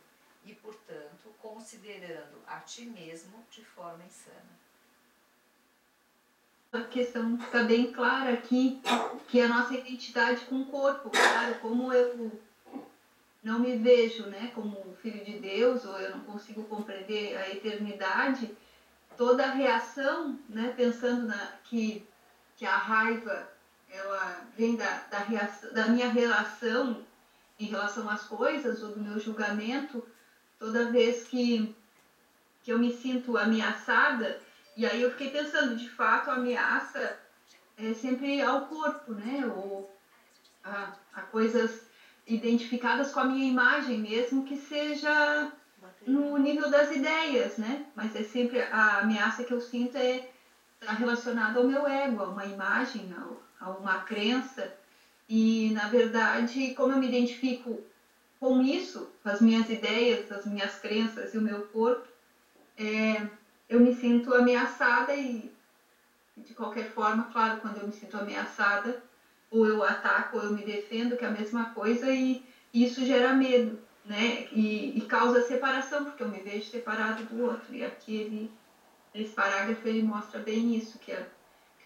e, portanto, considerando a ti mesmo de forma insana. A questão está bem clara aqui, que é a nossa identidade com o corpo, claro, como eu não me vejo, né, como filho de Deus, ou eu não consigo compreender a eternidade, toda a reação, né, pensando que a raiva ela vem da minha relação em relação às coisas, ou do meu julgamento, toda vez que eu me sinto ameaçada. E aí eu fiquei pensando, de fato, a ameaça é sempre ao corpo, né? Ou a coisas identificadas com a minha imagem, mesmo que seja no nível das ideias, né? Mas é sempre a ameaça que eu sinto está relacionado ao meu ego, a uma imagem, a uma crença. E, na verdade, como eu me identifico com isso, com as minhas ideias, as minhas crenças e o meu corpo, eu me sinto ameaçada e, de qualquer forma, claro, quando eu me sinto ameaçada, ou eu ataco ou eu me defendo, que é a mesma coisa, e isso gera medo, né? E causa separação, porque eu me vejo separado do outro. E aqui esse parágrafo ele mostra bem isso, que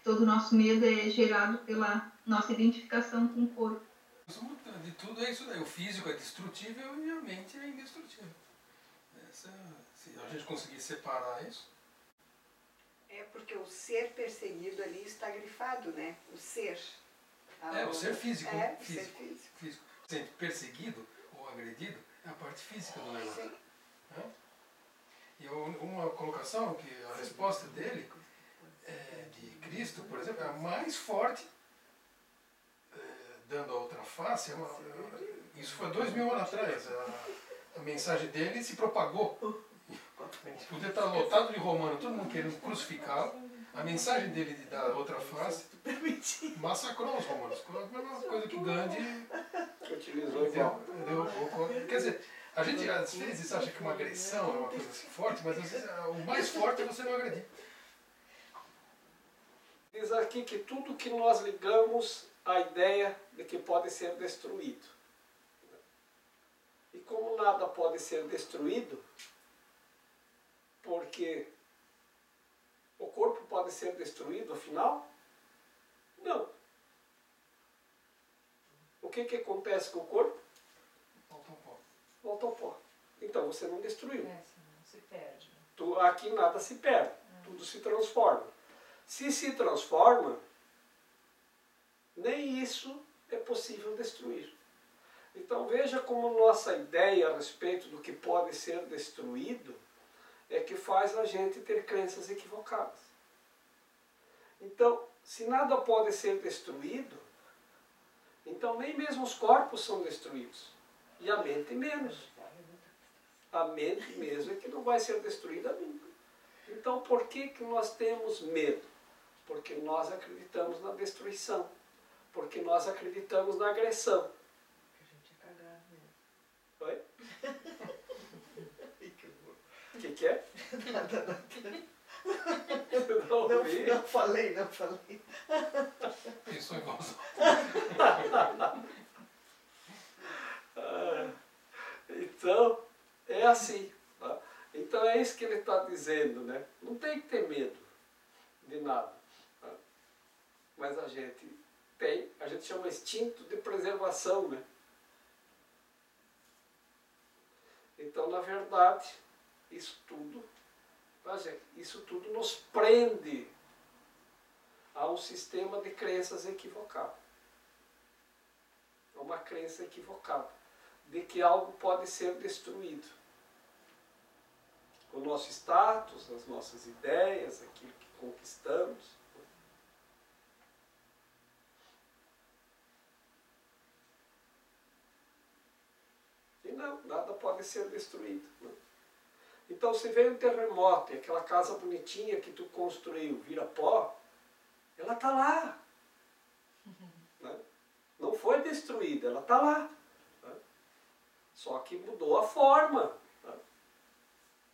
todo o nosso medo é gerado pela nossa identificação com o corpo. De tudo é isso daí. O físico é destrutível e a mente é indestrutível. Se a gente conseguir separar isso... É porque o ser perseguido ali está grifado, né? O ser. O ser físico. O ser físico. Sendo perseguido ou agredido é a parte física do negócio. Sim. E uma colocação que a resposta dele, de Cristo, por exemplo, é a mais forte, dando a outra face. Isso foi 2000 anos atrás. A mensagem dele se propagou. Podia estar lotado de romano, todo mundo querendo crucificá-lo. A mensagem dele de dar outra face massacrou os romanos. A mesma coisa que Gandhi Utilizou igual. Quer dizer, a gente às vezes acha que uma agressão é uma coisa assim forte, mas às vezes o mais forte é você não agredir. Diz aqui que tudo que nós ligamos à ideia de que pode ser destruído. E como nada pode ser destruído, porque o corpo pode ser destruído, afinal? Não. O que acontece com o corpo? Volta um pouco. Volta ao pó. Então você não destruiu. Não se perde. Aqui nada se perde, tudo se transforma. Se se transforma, nem isso é possível destruir. Então veja como nossa ideia a respeito do que pode ser destruído é que faz a gente ter crenças equivocadas. Então, se nada pode ser destruído, então nem mesmo os corpos são destruídos. E a mente menos. A mente mesmo é que não vai ser destruída nunca. Então por que nós temos medo? Porque nós acreditamos na destruição. Porque nós acreditamos na agressão. A gente é cagado mesmo. Oi? O que é? Nada. Não ouvi. Não falei. Pensou igualzão. Então, é assim. Tá? Então é isso que ele está dizendo, né? Não tem que ter medo de nada. Tá? Mas a gente chama instinto de preservação, né? Então, na verdade, isso tudo nos prende a um sistema de crenças equivocado. A uma crença equivocada de que algo pode ser destruído. O nosso status, as nossas ideias, aquilo que conquistamos. E não, nada pode ser destruído. Não. Então, se vem um terremoto e aquela casa bonitinha que tu construiu vira pó, ela está lá. Né? Não foi destruída, ela está lá. Né? Só que mudou a forma. Né?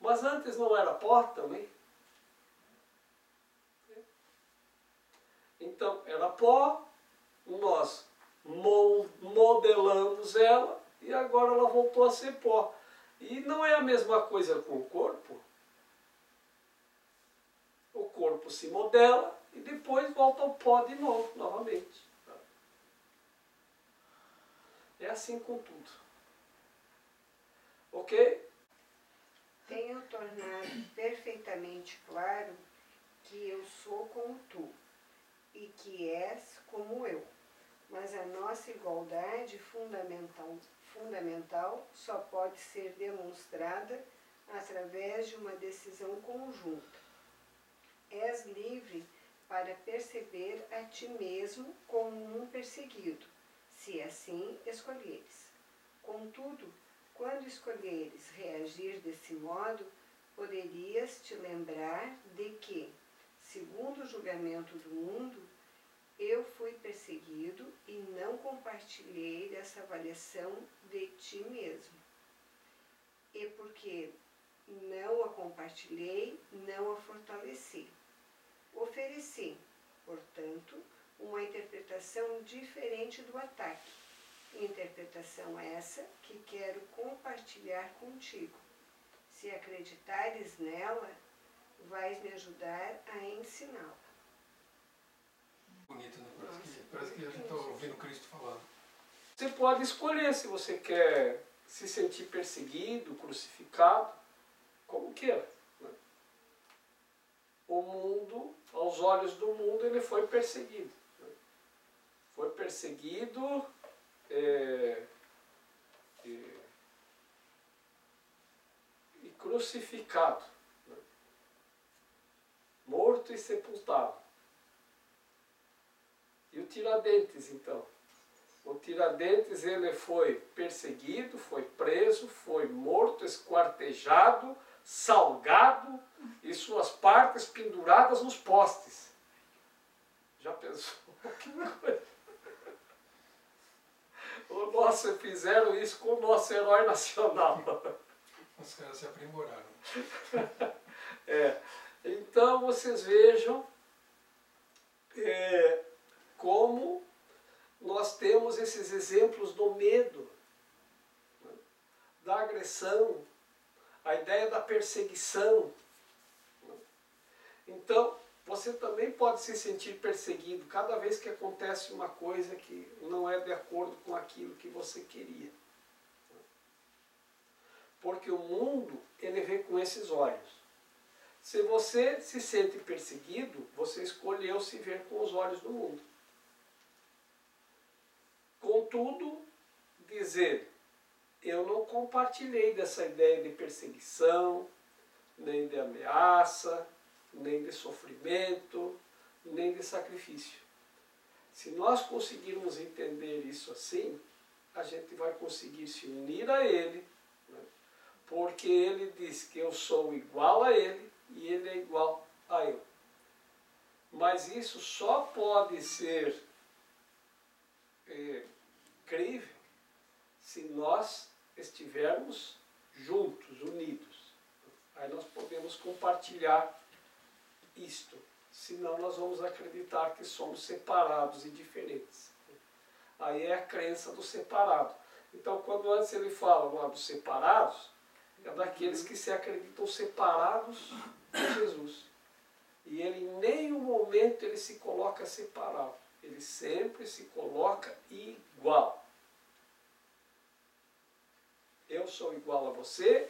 Mas antes não era pó também. Então, era pó, nós modelamos ela e agora ela voltou a ser pó. E não é a mesma coisa com o corpo. O corpo se modela e depois volta ao pó de novo, novamente. É assim com tudo. Ok? Tenho tornado perfeitamente claro que eu sou como tu e que és como eu. Mas a nossa igualdade fundamental só pode ser demonstrada através de uma decisão conjunta. És livre para perceber a ti mesmo como um perseguido, se assim escolheres. Contudo, quando escolheres reagir desse modo, poderias te lembrar de que, segundo o julgamento do mundo, eu fui perseguido e não compartilhei dessa avaliação de ti mesmo. E porque não a compartilhei, não a fortaleci. Ofereci, portanto, uma interpretação diferente do ataque. Interpretação essa que quero compartilhar contigo. Se acreditares nela, vais me ajudar a ensiná-la. Bonito, né? Parece que a gente está ouvindo Cristo falando. Você pode escolher se você quer se sentir perseguido, crucificado, como queira. Né? O mundo, aos olhos do mundo, ele foi perseguido. Né? Foi perseguido e crucificado. Né? Morto e sepultado. E o Tiradentes, então? O Tiradentes, ele foi perseguido, foi preso, foi morto, esquartejado, salgado e suas partes penduradas nos postes. Já pensou? Que coisa? O nosso, fizeram isso com o nosso herói nacional. Os caras se aprimoraram. Então, vocês vejam como nós temos esses exemplos do medo, né? Da agressão, a ideia da perseguição. Né? Então, você também pode se sentir perseguido cada vez que acontece uma coisa que não é de acordo com aquilo que você queria. Né? Porque o mundo, ele vê com esses olhos. Se você se sente perseguido, você escolheu se ver com os olhos do mundo. Contudo, dizer, eu não compartilhei dessa ideia de perseguição, nem de ameaça, nem de sofrimento, nem de sacrifício. Se nós conseguirmos entender isso assim, a gente vai conseguir se unir a Ele, né? Porque Ele diz que eu sou igual a Ele e Ele é igual a eu. Mas isso só pode ser crível se nós estivermos juntos, unidos. Aí nós podemos compartilhar isto. Senão nós vamos acreditar que somos separados e diferentes. Aí é a crença do separado. Então, quando antes ele fala lá dos separados, é daqueles que se acreditam separados de Jesus. E ele em nenhum momento ele se coloca separado. Ele sempre se coloca igual. Eu sou igual a você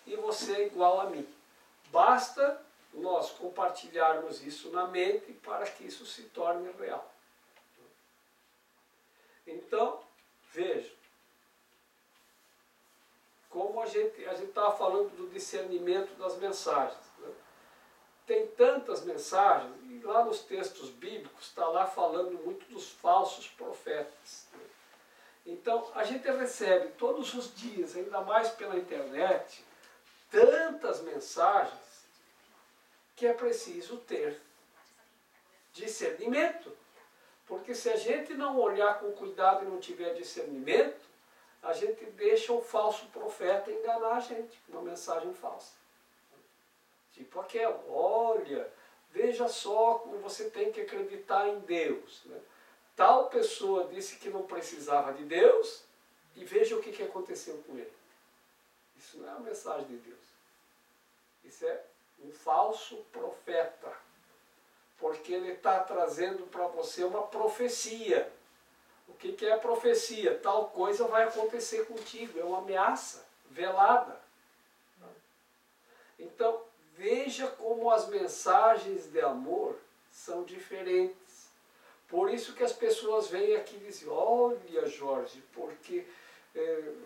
e você é igual a mim. Basta nós compartilharmos isso na mente para que isso se torne real. Então, veja, como a gente estava falando do discernimento das mensagens. Né? Tem tantas mensagens, e lá nos textos bíblicos está lá falando muito dos falsos profetas. Né? Então, a gente recebe todos os dias, ainda mais pela internet, tantas mensagens que é preciso ter discernimento. Porque se a gente não olhar com cuidado e não tiver discernimento, a gente deixa o falso profeta enganar a gente com uma mensagem falsa. Tipo aquela, olha, veja só como você tem que acreditar em Deus. Né? Tal pessoa disse que não precisava de Deus e veja o que aconteceu com ele. Isso não é uma mensagem de Deus. Isso é um falso profeta. Porque ele está trazendo para você uma profecia. O que é profecia? Tal coisa vai acontecer contigo. É uma ameaça velada. Então, veja como as mensagens de amor são diferentes. Por isso que as pessoas vêm aqui e dizem, olha Jorge, porque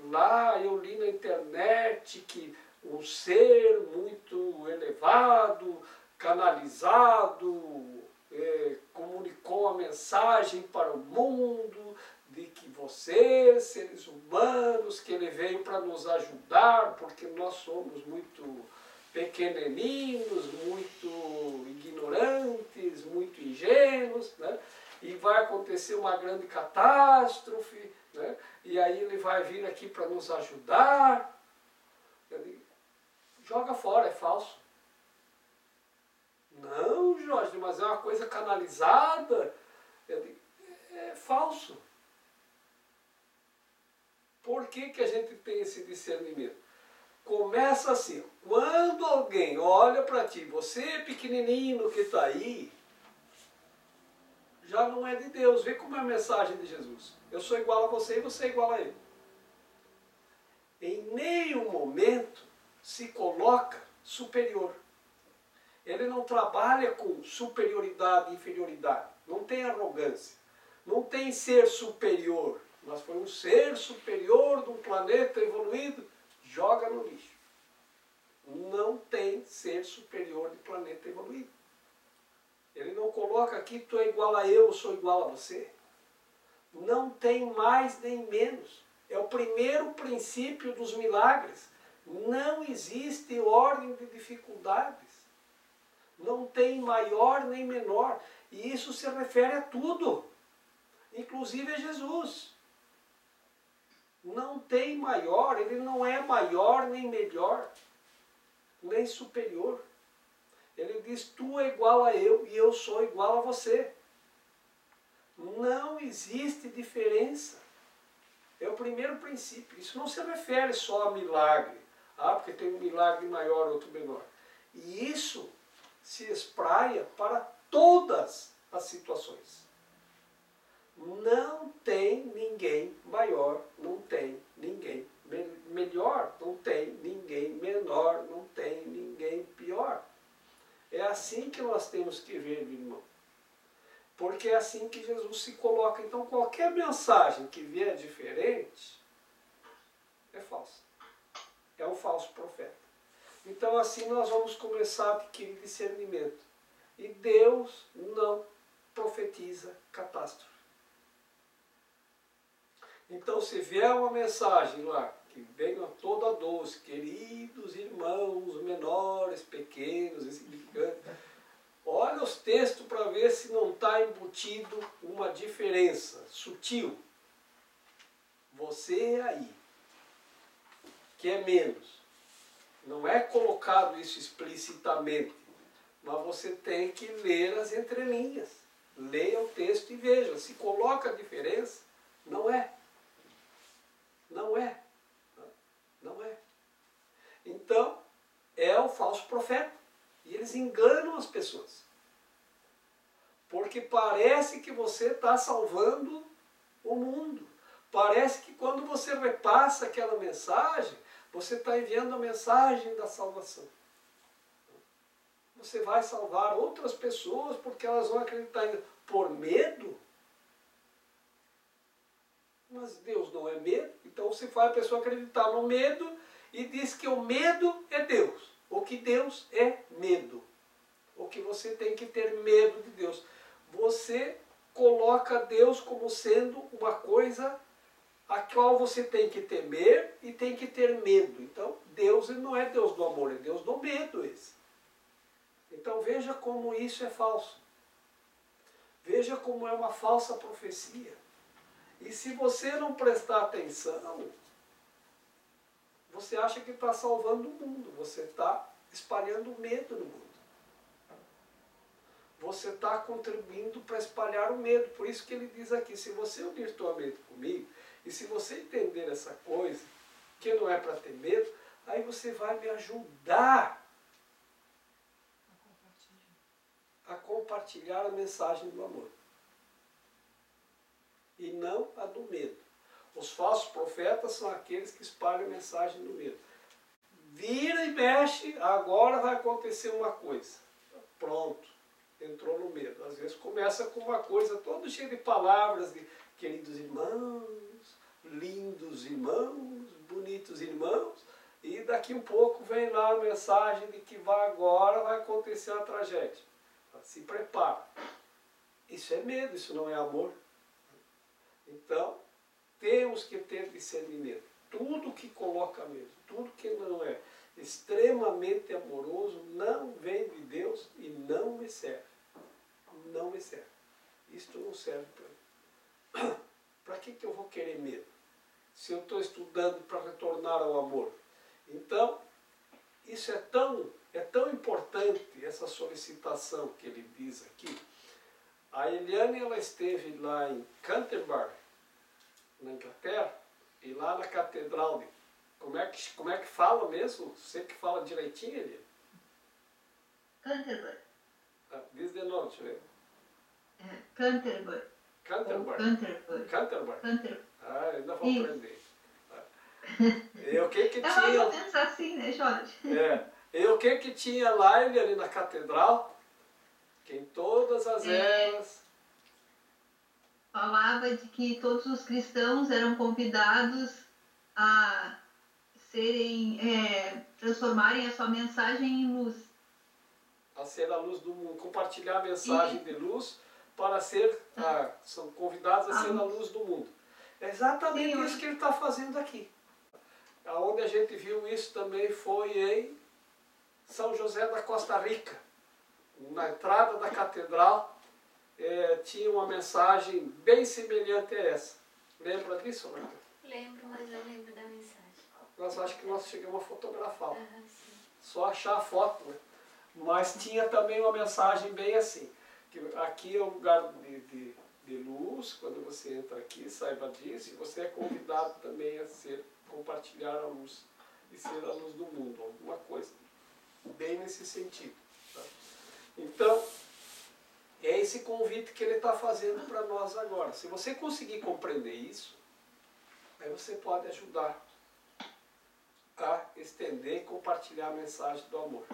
lá eu li na internet que um ser muito elevado, canalizado, comunicou a mensagem para o mundo de que vocês, seres humanos, que ele veio para nos ajudar, porque nós somos muito pequenininhos, muito ignorantes, e vai acontecer uma grande catástrofe, né? E aí ele vai vir aqui para nos ajudar. Eu digo, joga fora, é falso. Não, Jorge, mas é uma coisa canalizada. Eu digo, é falso. Por que que a gente tem esse discernimento? Começa assim, quando alguém olha para ti, você pequenininho que está aí, já não é de Deus. Vê como é a mensagem de Jesus. Eu sou igual a você e você é igual a ele. Em nenhum momento se coloca superior. Ele não trabalha com superioridade e inferioridade. Não tem arrogância. Não tem ser superior. Mas foi um ser superior de um planeta evoluído. Joga no lixo. Não tem ser superior de planeta evoluído. Ele não coloca aqui, tu é igual a eu sou igual a você. Não tem mais nem menos. É o primeiro princípio dos milagres. Não existe ordem de dificuldades. Não tem maior nem menor. E isso se refere a tudo. Inclusive a Jesus. Não tem maior, ele não é maior nem melhor, nem superior. Ele diz, tu é igual a eu e eu sou igual a você. Não existe diferença. É o primeiro princípio. Isso não se refere só a milagre. Ah, porque tem um milagre maior, outro menor. E isso se espraia para todas as situações. Não tem ninguém maior, não tem ninguém melhor, não tem ninguém menor, não tem ninguém pior. É assim que nós temos que ver, meu irmão. Porque é assim que Jesus se coloca. Então qualquer mensagem que vier diferente é falsa. É um falso profeta. Então assim nós vamos começar a adquirir discernimento. E Deus não profetiza catástrofe. Então se vier uma mensagem lá, que venha toda doce, queridos irmãos menores, pequenos, insignificantes, olha os textos para ver se não está embutido uma diferença sutil. Você aí, que é menos. Não é colocado isso explicitamente, mas você tem que ler as entrelinhas. Leia o texto e veja. Se coloca a diferença, não é. Não é. Não é. Então, é o falso profeta. E eles enganam as pessoas. Porque parece que você está salvando o mundo. Parece que quando você repassa aquela mensagem, você está enviando a mensagem da salvação. Você vai salvar outras pessoas porque elas vão acreditar por medo. Mas Deus não é medo. Então você faz a pessoa acreditar no medo e diz que o medo é Deus. Ou que Deus é medo. Ou que você tem que ter medo de Deus. Você coloca Deus como sendo uma coisa a qual você tem que temer e tem que ter medo. Então Deus não é Deus do amor, é Deus do medo esse. Então veja como isso é falso. Veja como é uma falsa profecia. E se você não prestar atenção, você acha que está salvando o mundo. Você está espalhando medo no mundo. Você está contribuindo para espalhar o medo. Por isso que ele diz aqui, se você unir tua mente comigo, e se você entender essa coisa, que não é para ter medo, aí você vai me ajudar a compartilhar a mensagem do amor. E não a do medo. Os falsos profetas são aqueles que espalham a mensagem do medo. Vira e mexe, agora vai acontecer uma coisa. Pronto, entrou no medo. Às vezes começa com uma coisa toda cheia de palavras de queridos irmãos, lindos irmãos, bonitos irmãos, e daqui um pouco vem lá a mensagem de que agora vai acontecer uma tragédia. Se prepara. Isso é medo, isso não é amor. Então, temos que ter discernimento. Tudo que coloca medo, tudo que não é extremamente amoroso, não vem de Deus e não me serve. Não me serve. Isto não serve se eu estou estudando para retornar ao amor? Então, isso é tão importante, essa solicitação que ele diz aqui. A Eliane, ela esteve lá em Canterbury, na Inglaterra, e lá na catedral de... Como é que fala mesmo? Você que fala direitinho, Eliane? Canterbury. Diz de novo, deixa eu ver. Canterbury. Canterbury. Canterbury. Canterbury. Canterbury. Ainda vou Isso. aprender. E o que É mais ou tinha... menos assim, né, Jorge? E o que tinha lá, ali na catedral? Que em todas as eras... Falava de que todos os cristãos eram convidados a transformarem a sua mensagem em luz. A ser a luz do mundo, compartilhar a mensagem de luz para ser, são convidados a ser a luz do mundo. É exatamente isso que ele está fazendo aqui. Aonde a gente viu isso também foi em São José da Costa Rica. Na entrada da catedral tinha uma mensagem bem semelhante a essa. Lembra disso, Marta? Lembro, mas eu lembro da mensagem. Nós acho que nós chegamos a fotografar. Sim. Só achar a foto, né? Mas tinha também uma mensagem bem assim, que aqui é um lugar de luz, quando você entra aqui, saiba disso, e você é convidado também a compartilhar a luz, e ser a luz do mundo, alguma coisa bem nesse sentido. Tá? Então, é esse convite que ele está fazendo para nós agora. Se você conseguir compreender isso, aí você pode ajudar a estender e compartilhar a mensagem do amor.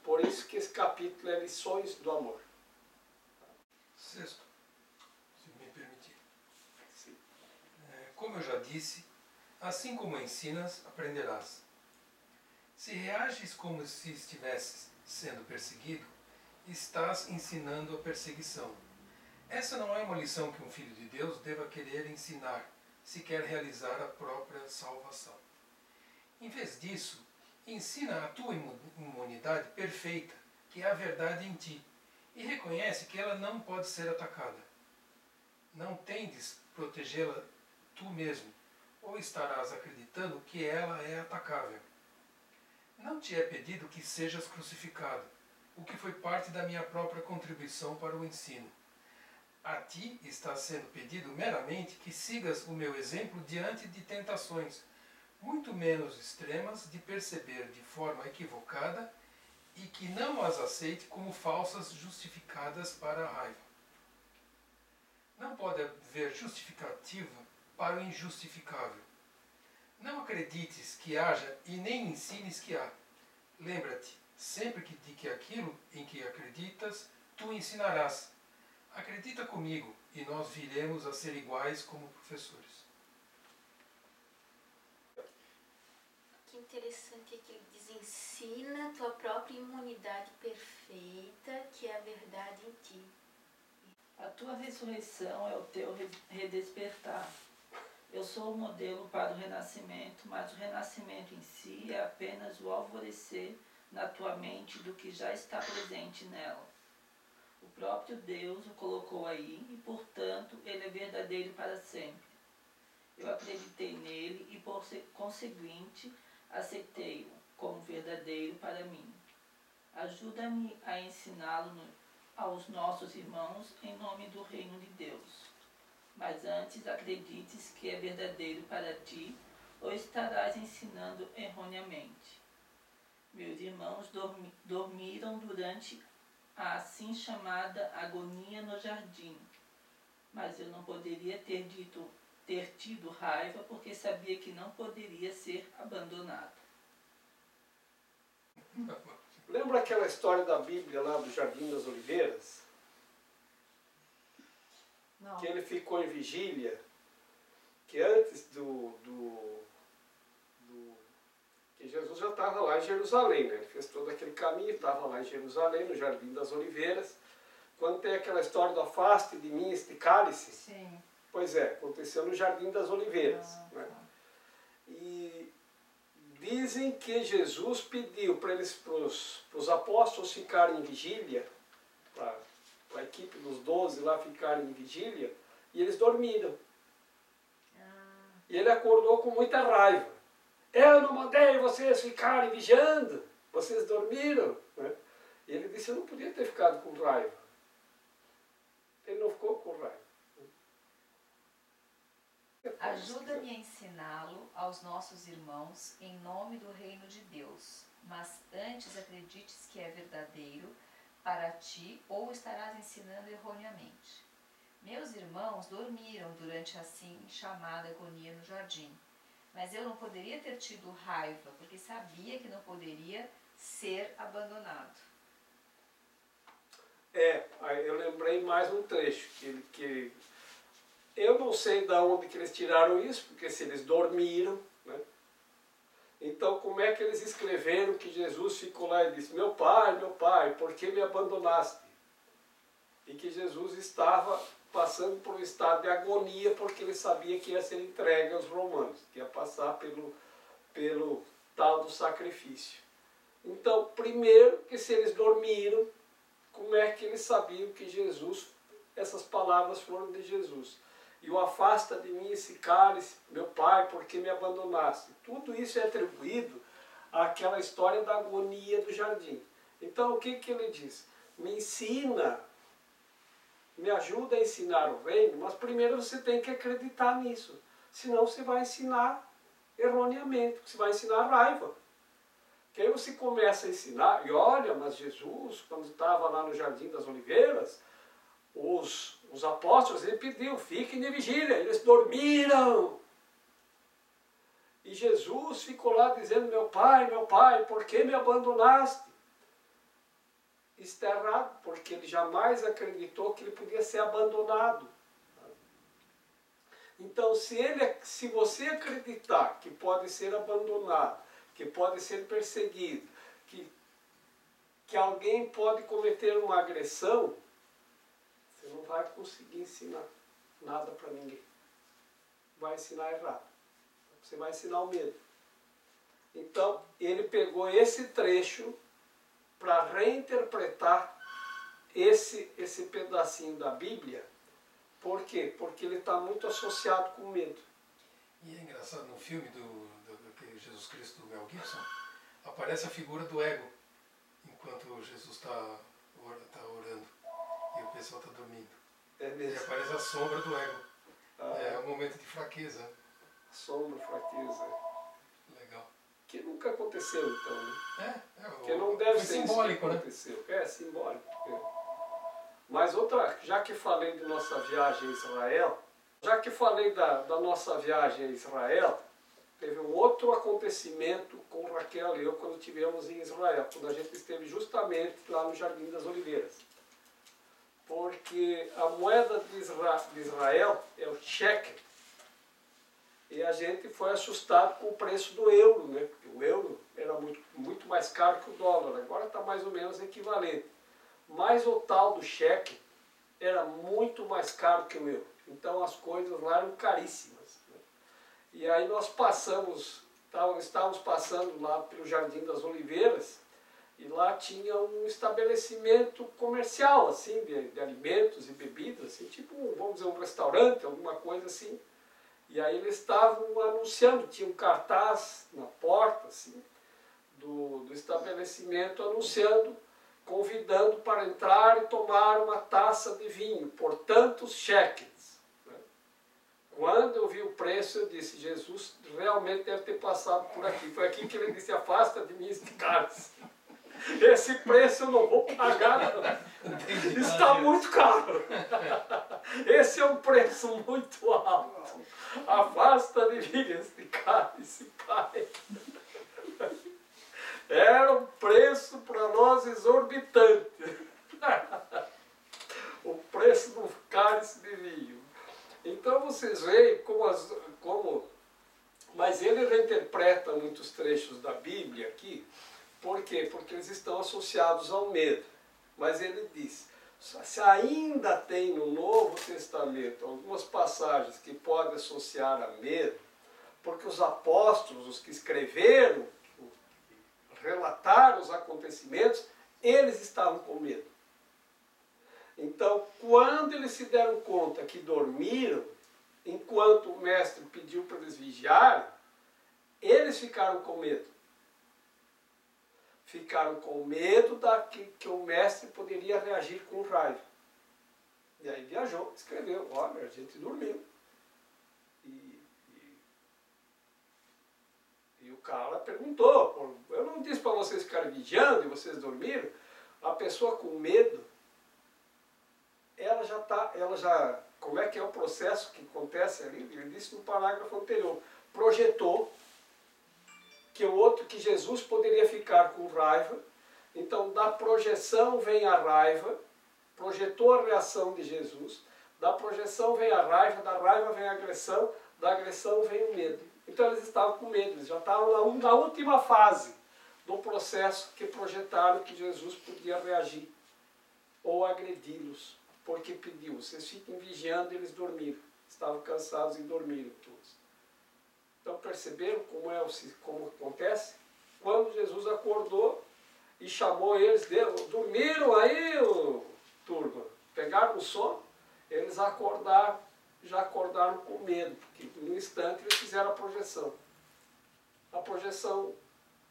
Por isso que esse capítulo é lições do amor. Sexto, se me permitir. Sim. Como eu já disse, assim como ensinas, aprenderás. Se reages como se estivesses sendo perseguido, estás ensinando a perseguição. Essa não é uma lição que um filho de Deus deva querer ensinar, se quer realizar a própria salvação. Em vez disso, ensina a tua imunidade perfeita, que é a verdade em ti, e reconhece que ela não pode ser atacada. Não tendes protegê-la tu mesmo, ou estarás acreditando que ela é atacável. Não te é pedido que sejas crucificado, o que foi parte da minha própria contribuição para o ensino. A ti está sendo pedido meramente que sigas o meu exemplo diante de tentações, muito menos extremas, de perceber de forma equivocada e que não as aceite como falsas justificadas para a raiva. Não pode haver justificativa para o injustificável. Não acredites que haja e nem ensines que há. Lembra-te, sempre de que aquilo em que acreditas, tu ensinarás. Acredita comigo e nós viremos a ser iguais como professores. Que interessante é que ele diz, ensina tua própria imunidade perfeita, que é a verdade em ti. A tua ressurreição é o teu redespertar. Eu sou o modelo para o renascimento, mas o renascimento em si é apenas o alvorecer na tua mente do que já está presente nela. O próprio Deus o colocou aí e, portanto, ele é verdadeiro para sempre. Eu acreditei nele e, por conseguinte, aceitei-o como verdadeiro para mim. Ajuda-me a ensiná-lo aos nossos irmãos em nome do reino de Deus. Mas antes acredites que é verdadeiro para ti, ou estarás ensinando erroneamente. Meus irmãos dormiram durante a assim chamada agonia no jardim, mas eu não poderia ter tido raiva porque sabia que não poderia ser abandonado. Lembra aquela história da Bíblia lá do Jardim das Oliveiras? Não. Que ele ficou em vigília, que antes que Jesus já estava lá em Jerusalém, né? Ele fez todo aquele caminho, estava lá em Jerusalém, no Jardim das Oliveiras. Quando tem aquela história do afaste de mim este cálice, Sim. pois é, aconteceu no Jardim das Oliveiras. Né? Tá. E dizem que Jesus pediu para os apóstolos ficarem em vigília, para a equipe dos 12 lá ficarem em vigília, e eles dormiram. E ele acordou com muita raiva. Eu não mandei vocês ficarem vigiando, vocês dormiram. Né? E ele disse, eu não podia ter ficado com raiva. Ele não ficou com raiva. Ajuda-me a ensiná-lo aos nossos irmãos em nome do reino de Deus, mas antes acredites que é verdadeiro para ti ou estarás ensinando erroneamente. Meus irmãos dormiram durante a assim chamada agonia no jardim, mas eu não poderia ter tido raiva, porque sabia que não poderia ser abandonado. Aí eu lembrei mais um trecho, que eu não sei de onde que eles tiraram isso, porque se eles dormiram, né? Então como é que eles escreveram que Jesus ficou lá e disse, meu pai, por que me abandonaste? E que Jesus estava passando por um estado de agonia, porque ele sabia que ia ser entregue aos romanos, que ia passar pelo tal do sacrifício. Então, primeiro, que se eles dormiram, como é que eles sabiam que Jesus, essas palavras foram de Jesus? E o afasta de mim esse cálice, meu pai, por que me abandonaste? Tudo isso é atribuído àquela história da agonia do jardim. Então, o que ele diz? Me ensina, me ajuda a ensinar o reino, mas primeiro você tem que acreditar nisso. Senão você vai ensinar erroneamente, você vai ensinar raiva. Que aí você começa a ensinar, e olha, mas Jesus, quando estava lá no Jardim das Oliveiras, os apóstolos, ele pediu, fiquem de vigília, eles dormiram. E Jesus ficou lá dizendo, meu pai, por que me abandonaste? Isso está errado, porque ele jamais acreditou que ele podia ser abandonado. Então, se você acreditar que pode ser abandonado, que pode ser perseguido, que alguém pode cometer uma agressão, você não vai conseguir ensinar nada para ninguém. Vai ensinar errado. Você vai ensinar o medo. Então, ele pegou esse trecho para reinterpretar esse pedacinho da Bíblia. Por quê? Porque ele está muito associado com o medo. E é engraçado, no filme do Jesus Cristo do Mel Gibson, aparece a figura do ego, enquanto Jesus está orando e o pessoal está dormindo. É mesmo. E aparece a sombra do ego. Ah, é um momento de fraqueza. Sombra, fraqueza. Legal. Que nunca aconteceu, então, né? Porque não deve ser simbólico, isso que né? aconteceu. É simbólico. Mas já que falei de nossa viagem a Israel, teve um outro acontecimento com Raquel e eu quando estivemos em Israel, quando a gente esteve justamente lá no Jardim das Oliveiras. Porque a moeda de Israel é o shekel. E a gente foi assustado com o preço do euro, né? Porque o euro era muito mais caro que o dólar, agora está mais ou menos equivalente. Mas o tal do shekel era muito mais caro que o euro. Então as coisas lá eram caríssimas. Né? E aí nós estávamos passando lá pelo Jardim das Oliveiras, e lá tinha um estabelecimento comercial, assim, de alimentos e bebidas, assim, tipo, vamos dizer, um restaurante, alguma coisa assim. E aí eles estavam anunciando, tinha um cartaz na porta, assim, do estabelecimento, anunciando, convidando para entrar e tomar uma taça de vinho, por tantos shekels. Né? Quando eu vi o preço, eu disse, Jesus realmente deve ter passado por aqui. Foi aqui que ele disse, afasta de mim este cálice. Esse preço eu não vou pagar, não. Está muito caro. Esse é um preço muito alto. Afasta de mim este cálice, Pai. Era um preço para nós exorbitante. O preço do cálice de vinho. Então vocês veem como... Mas ele reinterpreta muitos trechos da Bíblia aqui. Por quê? Porque eles estão associados ao medo. Mas ele diz, se ainda tem no Novo Testamento algumas passagens que podem associar a medo, porque os apóstolos, os que escreveram, relataram os acontecimentos, eles estavam com medo. Então, quando eles se deram conta que dormiram, enquanto o mestre pediu para eles vigiarem, eles ficaram com medo. Ficaram com medo que o mestre poderia reagir com raiva. E aí viajou, escreveu, olha, a gente dormiu. E o cara perguntou, eu não disse para vocês ficarem vigiando e vocês dormiram? A pessoa com medo, ela já, como é que é o processo que acontece ali? Ele disse no parágrafo anterior, projetou que Jesus poderia ficar com raiva, então da projeção vem a raiva, projetou a reação de Jesus, da projeção vem a raiva, da raiva vem a agressão, da agressão vem o medo. Então eles estavam com medo, eles já estavam na última fase do processo que projetaram que Jesus podia reagir ou agredi-los, porque pediu, vocês fiquem vigiando, eles dormiram, estavam cansados e dormiram todos. Então perceberam como acontece? Quando Jesus acordou e chamou eles, dormiram aí, turma, pegaram o sono, eles já acordaram com medo, porque no instante eles fizeram a projeção. A projeção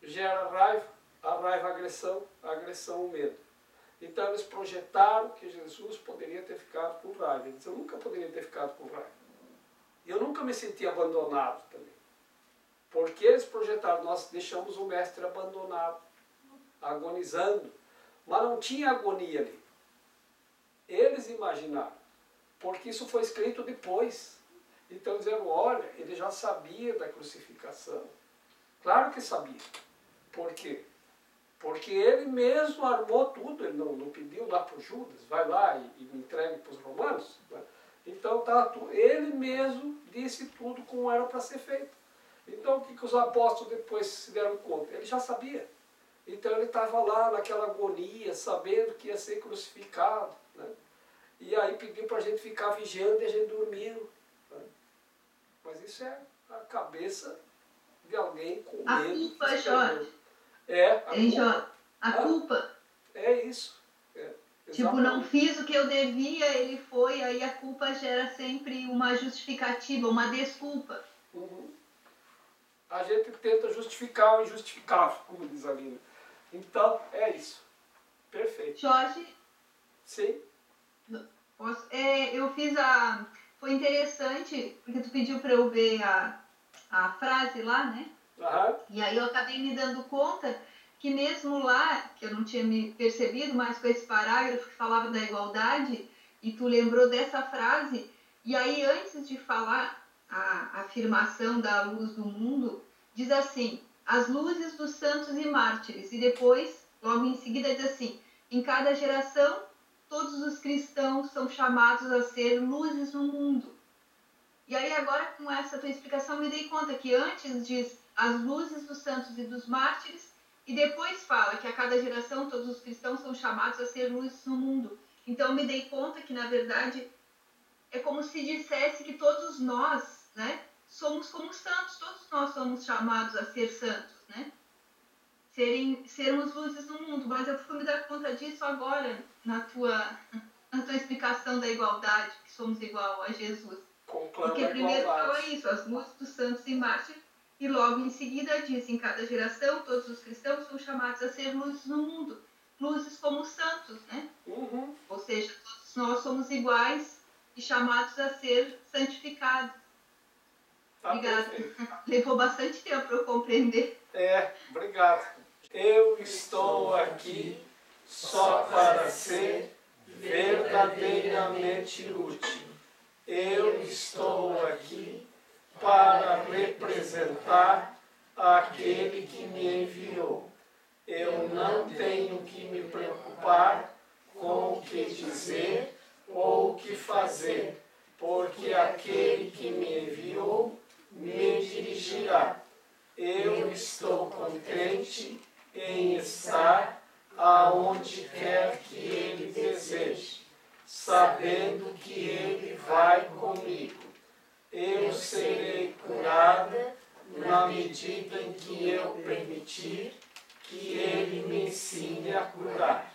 gera raiva, a raiva a agressão o medo. Então eles projetaram que Jesus poderia ter ficado com raiva. Eles, eu nunca poderia ter ficado com raiva. Eu nunca me senti abandonado também. Porque eles projetaram, nós deixamos o mestre abandonado, agonizando. Mas não tinha agonia ali. Eles imaginaram. Porque isso foi escrito depois. Então disseram, olha, ele já sabia da crucificação. Claro que sabia. Por quê? Porque ele mesmo armou tudo, ele não pediu lá para o Judas, vai lá e me entregue para os romanos. Né? Então ele mesmo disse tudo como era para ser feito. Então o que os apóstolos depois se deram conta? Ele já sabia. Então ele estava lá naquela agonia, sabendo que ia ser crucificado. Né? E aí pediu para a gente ficar vigiando e a gente dormiu. Né? Mas isso é a cabeça de alguém com medo. A culpa, Jorge. A culpa. É isso. Tipo, não fiz o que eu devia, ele foi, aí a culpa gera sempre uma justificativa, uma desculpa. Uhum. A gente tenta justificar o injustificável, como diz a Lina. Então, é isso. Perfeito. Jorge? Sim? Eu fiz Foi interessante, porque tu pediu para eu ver a frase lá, né? Uhum. E aí eu acabei me dando conta que mesmo lá, que eu não tinha me percebido, mas com esse parágrafo que falava da igualdade, e tu lembrou dessa frase, e aí antes de falar a afirmação da luz do mundo, diz assim, as luzes dos santos e mártires, e depois, logo em seguida, diz assim, em cada geração, todos os cristãos são chamados a ser luzes no mundo. E aí agora, com essa tua explicação, me dei conta que antes diz as luzes dos santos e dos mártires, e depois fala que a cada geração todos os cristãos são chamados a ser luzes no mundo. Então me dei conta que, na verdade, é como se dissesse que todos nós, né, somos como santos, todos nós somos chamados a ser santos, né? Sermos luzes no mundo. Mas eu fui me dar conta disso agora, na tua explicação da igualdade, que somos igual a Jesus. Porque primeiro fala isso, as luzes dos santos e mártires, e logo em seguida diz, em cada geração, todos os cristãos são chamados a ser luzes no mundo. Luzes como santos, né? Uhum. Ou seja, todos nós somos iguais e chamados a ser santificados. Obrigada. Levou bastante tempo para eu compreender. Obrigado. Eu estou aqui só para ser verdadeiramente útil. Eu estou aqui para representar aquele que me enviou. Eu não tenho que me preocupar com o que dizer ou o que fazer, porque aquele que me enviou me dirigirá. Eu estou contente em estar aonde quer que ele deseje, sabendo que ele vai comigo. Eu serei curada na medida em que eu permitir que ele me ensine a curar.